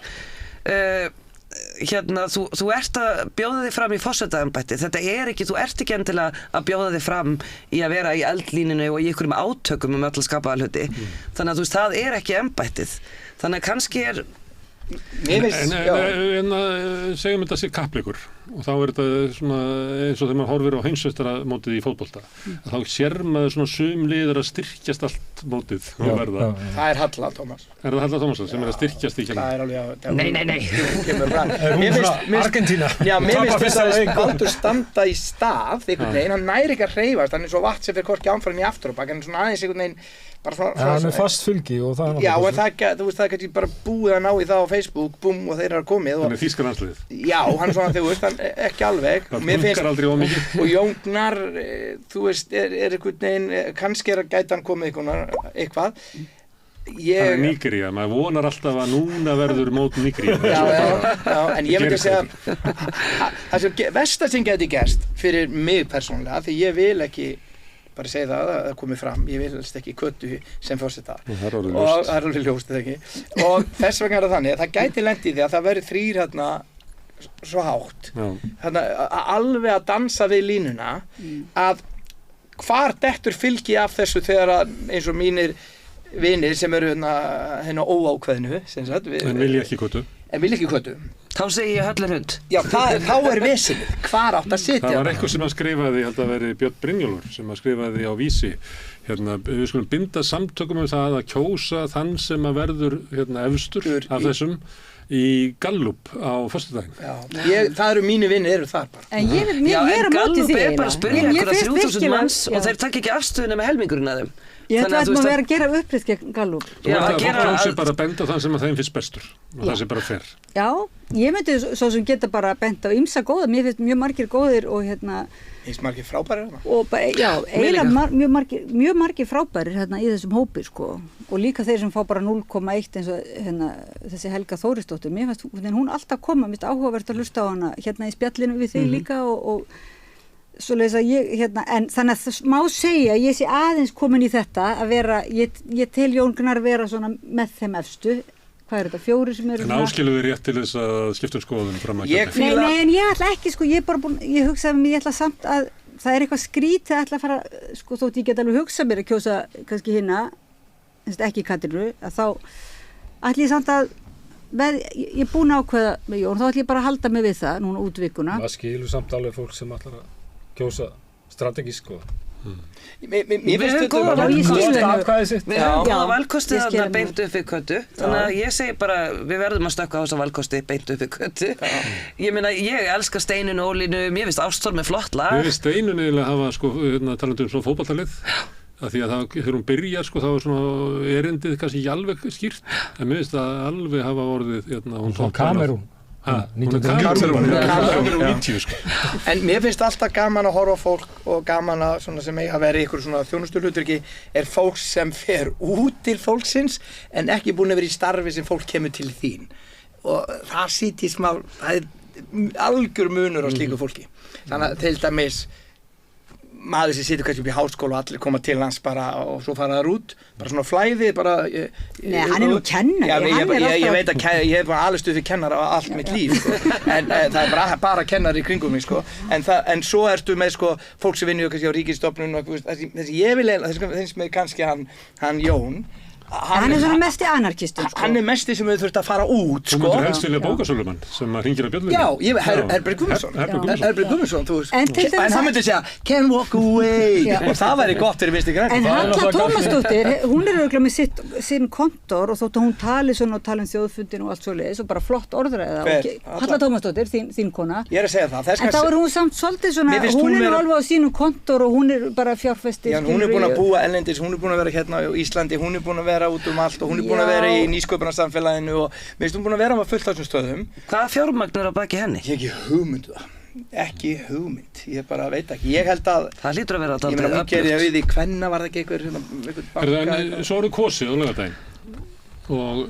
þú ert að bjóða þig fram í forsetaembætti, þetta er ekki, þú ert ekki endilega að bjóða þig fram í að vera í eldlíninu og í einhverjum átökum alla skapaða hluti, þannig að þú veist, það er ekki embættið, þannig að kannski er segjum þetta sé kappleikur og þá er þetta svona eins og þegar maður horfir á heimsmeistaramótið í fótbolta þá sér maður svona sum liðar að styrkjast allt mótið Það er Halla Tómas Er það Halla Tómasson sem er að styrkjast í kjálfum? Það er alveg Nei Er hún svona Argentína? Já, mér finnst þess að Baldur standa í stað einhvern veginn, hann næri ekki að hreyfast hann er svo vatn sem fyrir hvorki ánfærin í afturbak en svona aðeins einhvern veginn hann er fast fylgi og það er já, en það er kannski bara búið að ná í það á Facebook, búm, og þeir eru komið Hann er þýskar landsliðið Já, hann er svona, þú veist, hann ekki alveg Það funkar aldrei of mikið Og Jón Gnarr, þú veist, er einhvern veginn kannski er að gæta hann komið eitthvað Það er Nígería, maður vonar alltaf að núna verður mót Nígería Já, en ég myndi að segja það sem versta sem geti gerst fyrir mig persónulega, því ég vil ekki bara segja það að það komi fram ég vil helst ekki köttu sem forseta og það er alveg ljóst eða ekki og þess vegna er það þannig að það gæti lent í því að það verður þrír hérna svo hátt hérna, alveg að dansa við línuna að hvar dettur fylgi af þessu þegar að eins og mínir vinir sem eru hérna óákveðnu en vilja ekki köttu Þá segi ég höllir hund. Já, þá er vesenið. Hvar átt að sitja? Það var eitthvað sem að skrifaði, ég held að veri Björn Brynjólfur, sem að skrifaði á Vísi. Við skulum binda samtökum það að kjósa þann sem að verður efstur af þessum í Gallup á föstudaginn. Það eru mínu vinir, eru þar bara. En ég er að móti því. Gallup er bara að spyrja einhverja 3000 manns og þeir takk ekki afstöðuna með helmingurinn að þeim. Ég ætla að vera að gera upprið gegn Gallup. Þú ætla að kjósa bara að benda þann sem að þeim finnst bestur og það sé bara fer. Já, ég myndi svo sem geta bara benda á ýmsa góða, mér finnst mjög margir góðir og Eins margir frábærir Já, eiginlega mjög margir frábærir í þessum hópi sko og líka þeir sem fá bara 0,1 eins og þessi Helga Þórisdóttir, mér finnst hún alltaf koma, mér finnst áhugavert að hlusta á hana í spjallinu við þig líka og svoleiðis að ég, en þannig að það má segja að ég sé aðeins komin í þetta að vera, ég tel Jón Gnarr vera svona með þeim efstu, hvað er þetta, 4 sem eru En áskiluðu þið rétt til þess að skipta skoðun fram að Nei, en ég ætla ekki, sko, ég hugsaði mér, ég ætla samt að það er eitthvað skrítið að ætla að fara, sko, þótt ég get alveg hugsað mér að kjósa kannski hina, ekki Katrínu, að þá ætla ég samt að ég er búin að ákveða með Jón, þá ætla ég bara að halda mig við það núna út vikuna. Það skilur samt alveg fólk sem ætlar að kjósa strategísk sko. Við höfum góða valkosti þarna beint upp við köttu þannig að ég segi bara við verðum að stökka á þessa valkosti beint upp við köttu ég meina ég elska Steinun og Ólínu mér finnst Ástþór með flott lag Mér finnst Steinun eiginlega hafa sko talandi svona fótboltalið að því að þegar hún byrjar sko þá var svona erindið kannski ekki alveg skýrt en mér finnst að alveg hafa orðið hún tók Kamerún En mér finnst alltaf gaman að horfa á fólk og gaman að svona sem eiga að vera ykkur svona þjónustuhlutverki er fólk sem fer út til fólksins en ekki búin að vera í starfi sem fólk kemur til þín og það sýtir smá það er algjör munur á slíku fólki þannig að til dæmis maður sem situr kannski upp í háskóla og allir koma til hans bara og svo fara þar út bara svona flæði bara Nei, hann er nú kennari ég veit að ég hef bara alveg stuð fyrir kennara á allt mitt líf sko. en það er bara kennari í kringum mig sko. en svo ertu með sko, fólk sem vinnur kannski á ríkisstofnun og þessi ég vil eiginlega þess með kannski hann Jón hann er svona mesti anarkistur sko. Hann er mesti sem við þurft að fara út Þú myndir helst vilja bókasölumann sem að hringir á bjöllunni Já, Herbert Guðmundsson en hann myndi segja can walk away og það væri gott fyrir Vinstri græn En Halla Tómasdóttir, hún er örugglega með sinn kontor og þótt að hún tali svona og tala þjóðfundin og allt svoleiðis og bara flott orðræða Halla Tómasdóttir, þín kona Ég er að segja það En þá er hún samt svolítið svona hún er alveg á sínum kontor og hún er bara fjárfestir Hún er búin að búa ellendis, hún er búin að vera hérna á Íslandi, hún er búin að vera út allt og hún er búin að vera í nýsköpunarsamfélaginu og mér finnst hún búin að vera á fullt af þessum stöðum Hvaða fjármagn er á baki henni? Ég hef ekki hugmyndu það Ekki hugmynd, ég bara veit ekki. Ég held að, Það hlýtur að vera ég dálítið meina, hún gerði öflugt. við í kvenna, var það ekki einhver banka? En svo eru kosið á laugardaginn og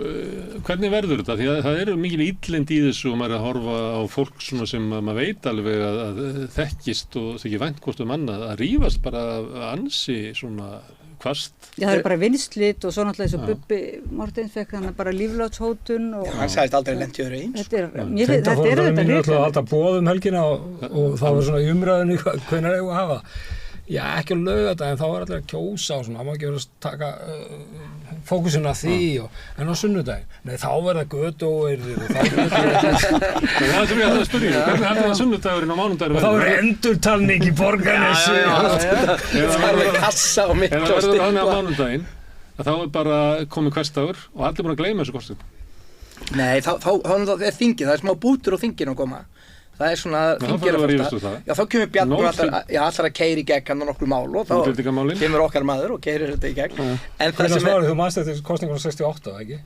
hvernig verður þetta? Því að það eru mikil illindi í þessu og maður er að horfa á fólk svona sem að maður veit alveg að þekkist og þykir vænt hvort annað að rífast bara ansi svona hvast. Já, það er bara vinslit og svo náttúrulega eins og Bubbi Mortens fekk þannig bara líflátshótun og Hann sagðist aldrei lent í öðru eins. þetta er Tengdafóreldrar mínir þetta ætluðu að líka. halda boð helgina og það var svona í umræðinu hvenær eigum við að hafa. Já, ekki á laugardaginn, þá var allir að kjósa og svona, það má ekki vera að taka fókusinn að því en á sunnudaginn. Nei, þá verða götuóeirðir og þá Það er það spurning, hvernig heldur það sunnudagurinn og mánudagurinn þá er endurtalning í Borgarnesi Það er með kassa og mitt Ef það verður þannig á mánudaginn að þá er bara komið hversdagur og allir búin að gleyma þessu kostum. Nei, þá er þingið, það er smá bútur á þinginu að koma. Það er svona þá þingið fyrir að að rífast fasta. úr það. Já, þá kemur Bjarni Nóg allar að keyra í gegn hann á nokkru mál og þá Útlendingamálin. kemur okkar maður og keyrir þetta í gegn. En það Hvernig sem er, svarið, þú manst eftir kostningunum 68, ekki?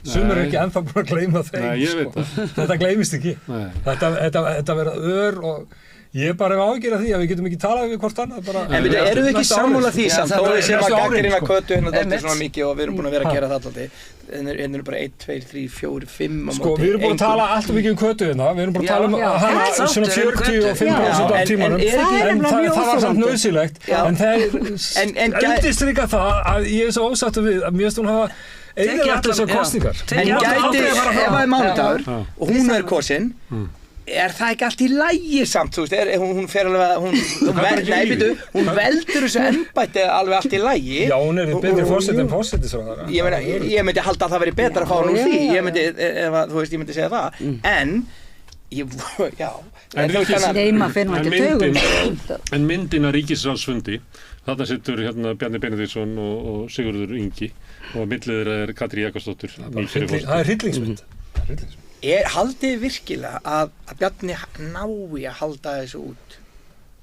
Sumir eru ekki ennþá búin að gleyma þeim. Nei, ég veit það. Þetta gleymist ekki. Nei. Þetta verða ör og ég bara hef áhyggjur af því að við getum ekki talað við hvort annað bara. en við erum við ekki Næsta sammála árið, því Já, samt, það þó er við sem að næstu árin, gagnrýna sko. kötu hérna dálítið Einmitt. svona mikið og við erum búin að vera að gera það dálítið. En eru bara 1, 2, 3, 4, 5 á Sko, móti við erum búin að engum. tala alltaf mikið um kötu hérna, við erum búin að tala um Já, hana já. svona Sáttur um 45% Já, af en tímanum, er ekki- en Það er nefnilega það var samt mjög nöðsilegt, Já. en En það undirstrika það að ég er svo ósáttur við að mér finnst hún hafa Tekið eigið allir þessar allan- já. kosningar. Tekið En Hún átti gæti, aldrei að ef fara það fram. er mánudagur Já. og hún er kosin, er það ekki allt í lægi samt, þú veist, hún fer alveg að, hún veldur þessu embætti alveg allt í lægi. Já, hún er betri fórseti en fórsætisráðherra. Ég meina, ég myndi halda að það veri betra að fá hún úr því, ég myndi, ef að, þú veist, ég myndi segja það, en, já, En þú veist þannig að- Nei, maður finnum En þetta myndin- taugum. En myndin að ríkisráðsfundi, þarna sittur hérna Bjarni Benediktsson og Sigurður Ingi og millið þeirra er Katrín Jakobsdóttir. Það er hryllingsmynd. haldið virkilega að Bjarni nái að halda þessu út?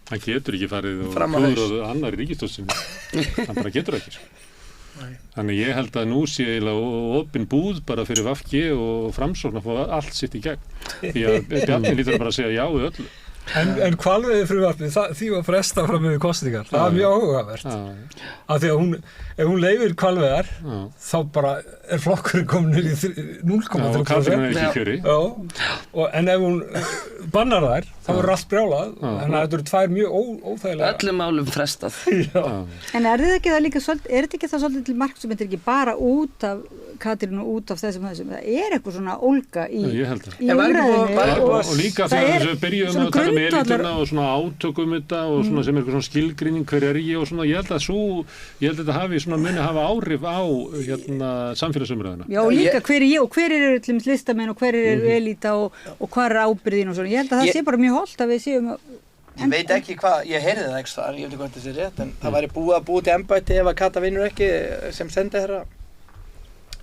Hann getur ekki farið og Fram á haus. klúðrað annar í ríkisstjórninni. Hann bara getur ekki. Sko. Þannig ég held að nú sé eiginlega opin búð bara fyrir VG og Framsókn að fá allt sitt í gegn. Því að Bjarni lítur bara að segja já við öllu. En hvalveiði frumvarpið, því var frestað fram með kosningar. Það var mjög áhugavert. Já, Af því að ef hún leifir hvalveiðar, já. þá bara er flokkurinn komin niður í 0,3%. Já, og Katrín er ekki í kjöri. Já, en ef hún bannar þær, þá er allt brjálað. Þannig að þetta eru tvær mjög óþægilega. Öllum málum frestað. Já. En er þetta ekki það líka svolítið, er þetta ekki það svolítið til mark sem þetta er ekki bara út af Katrínu og út af þessum, það er eitthvað svona ólga Já, ég held það. í En var ekki búið- var ekki umræðinu búið Og líka það þegar er þessu byrjuðum svona að taka með grundvallar- elituna og svona átökum þetta og svona sem er eitthvað svona skilgreining hver er ég og svona, ég held að þetta hafi svona muni hafa áhrif á hérna samfélagsumræðina. Já, og líka hver er ég og hver eru til dæmis listamenn og hver eru elíta og hvað er ábyrðin og svona. Ég held að það sé bara mjög hollt að við séum að Ég veit ekki hvað, ég heyrði það ekki þar, ég veit ekki hvað þetta sé rétt, en það væri búið að búið til embætti ef að Kata vinnur ekki sem sendi herra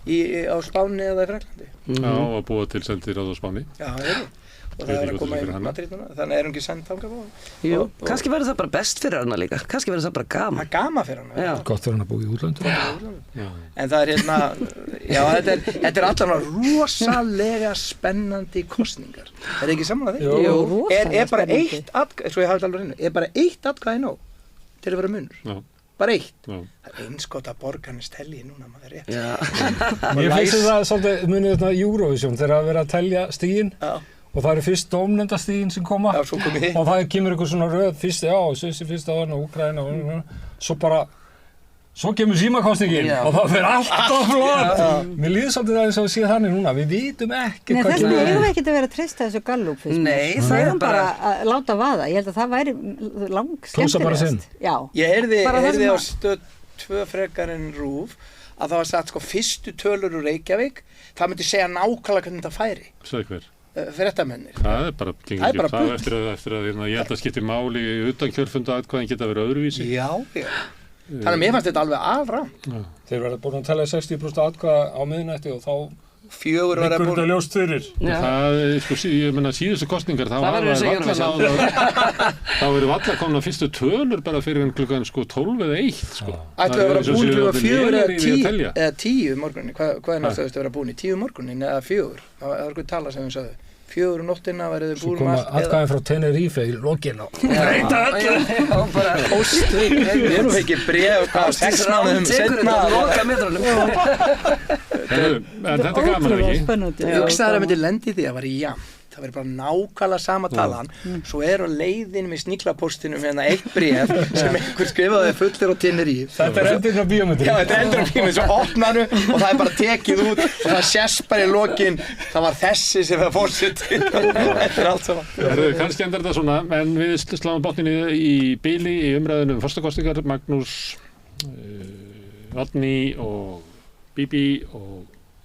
á Spáni eða í Fraklandi. Já, að búa til sendir á Spáni. Já, það er og það Veit er ekki að koma hvað það er í fyrir hana. Madrid núna, þannig er hún ekki send þangað á. Jú, kannski verður það bara best fyrir hana líka. Kannski verður það bara Það gaman. er gama fyrir hana. Já. Gott fyrir hann að búa í útlöndum. Já. En það er hérna, já, þetta er allan rosalega spennandi kostningar. Er það ekki saman að því? Jú. Er bara eitt atkvæði, svo ég hafi þetta alveg reynu, er bara eitt atkvæði nóg til að vera munur? Já. Bara eitt? Já. Það er einskott að borgarnir telji núna, maður rétt. Já. Ég finnst það svolítið munið þetta Eurovision þegar að vera að telja stígin Já, og það eru fyrst dómnefnda stígin sem koma já, svo komið þið. og það kemur eitthvað svona röð fyrst, já, Svissi fyrst á hann og Úkraina svo kemur símakostningin Já. og það fyrir alltaf flott. Mér líður svolítið það eins og sé þannig núna, við vitum ekki Nei, hvað þess kemur. vegna eigum við ekkert að vera að treysta þessu gallup fyrst mér. Nei, Við það er eigum bara að láta vaða. Ég held að það væri lang Kjósa bara sinn. skemmtilegast. Já. Ég heyrði Bara það sem á að- stöð 2 frekar en RÚV að það var sagt sko fyrstu tölur úr Reykjavík, það myndi segja nákvæmlega hvernig þetta færi, Segð hver. fréttamennir. Það er bara, Það er bara það bull. eftir að ég held að skipti máli utan kjörfunda atkvæðin geta verið öðruvísi. Já, já. Þannig að mér fannst þetta alveg alrangt. Þeir verða búin að tella 60% atkvæða á miðnætti og þá 4 var að liggur búin. þetta ljóst fyrir. Já. Það, sko, ég menna síðustu kostningar, þá Það verður eins og valla Eurovision. þá verður valla komin að fyrstu tölur bara fyrir en klukkan sko 12 eða 1, sko. Ættu að vera eins og búin séu klukkan allir 4 lélegir í því að telja. eða 10 morgunin. Hvað er náttúrulega að vera búin í 10 morgunin eða 4? Það var eitthvað tala sem við sögðu. 4 nóttina verið Svo búin koma allt atkvæðin frá Tenerife í lokin og breyta öllu og bara Póstu, við erum ekki bréf hvað 6 mánuðum tekur setna þetta loka metrunum. En þetta er gaman Ótrúlega ekki? spennandi. Ég hugsaði að það myndi lendi því að það væri jafn. Það væri bara nákvæmlega sama talan. Svo er á leiðin með sníklapóstinum hérna eitt bréf sem einhver skrifaði fullir á Tenerife. Þetta er endurinn á bíómyndinni. Já, þetta er endur á bíómyndinni, svo opnar og það er bara tekið út og það sést bara í lokin, það var þessi sem var fórseti. Þetta er allt saman. Kannski endur þetta svona, en við sláum botninni í bíli í umræðunum forstakostingar, Magnús, Árni og Bíbí og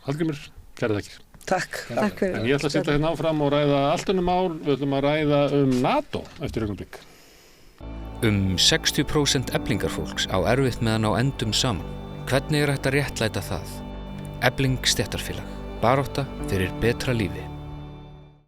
Hallgrímur, kæra þakkir. Takk. Takk fyrir. En ég ætla að setja hérna áfram og ræða allt önnur mál, við ætlum að ræða NATO eftir augnablik. 60% eflingarfólks á erfitt með að ná endum saman. Hvernig er hægt að réttlæta það? Efling stéttarfélag. Barátta fyrir betra lífi.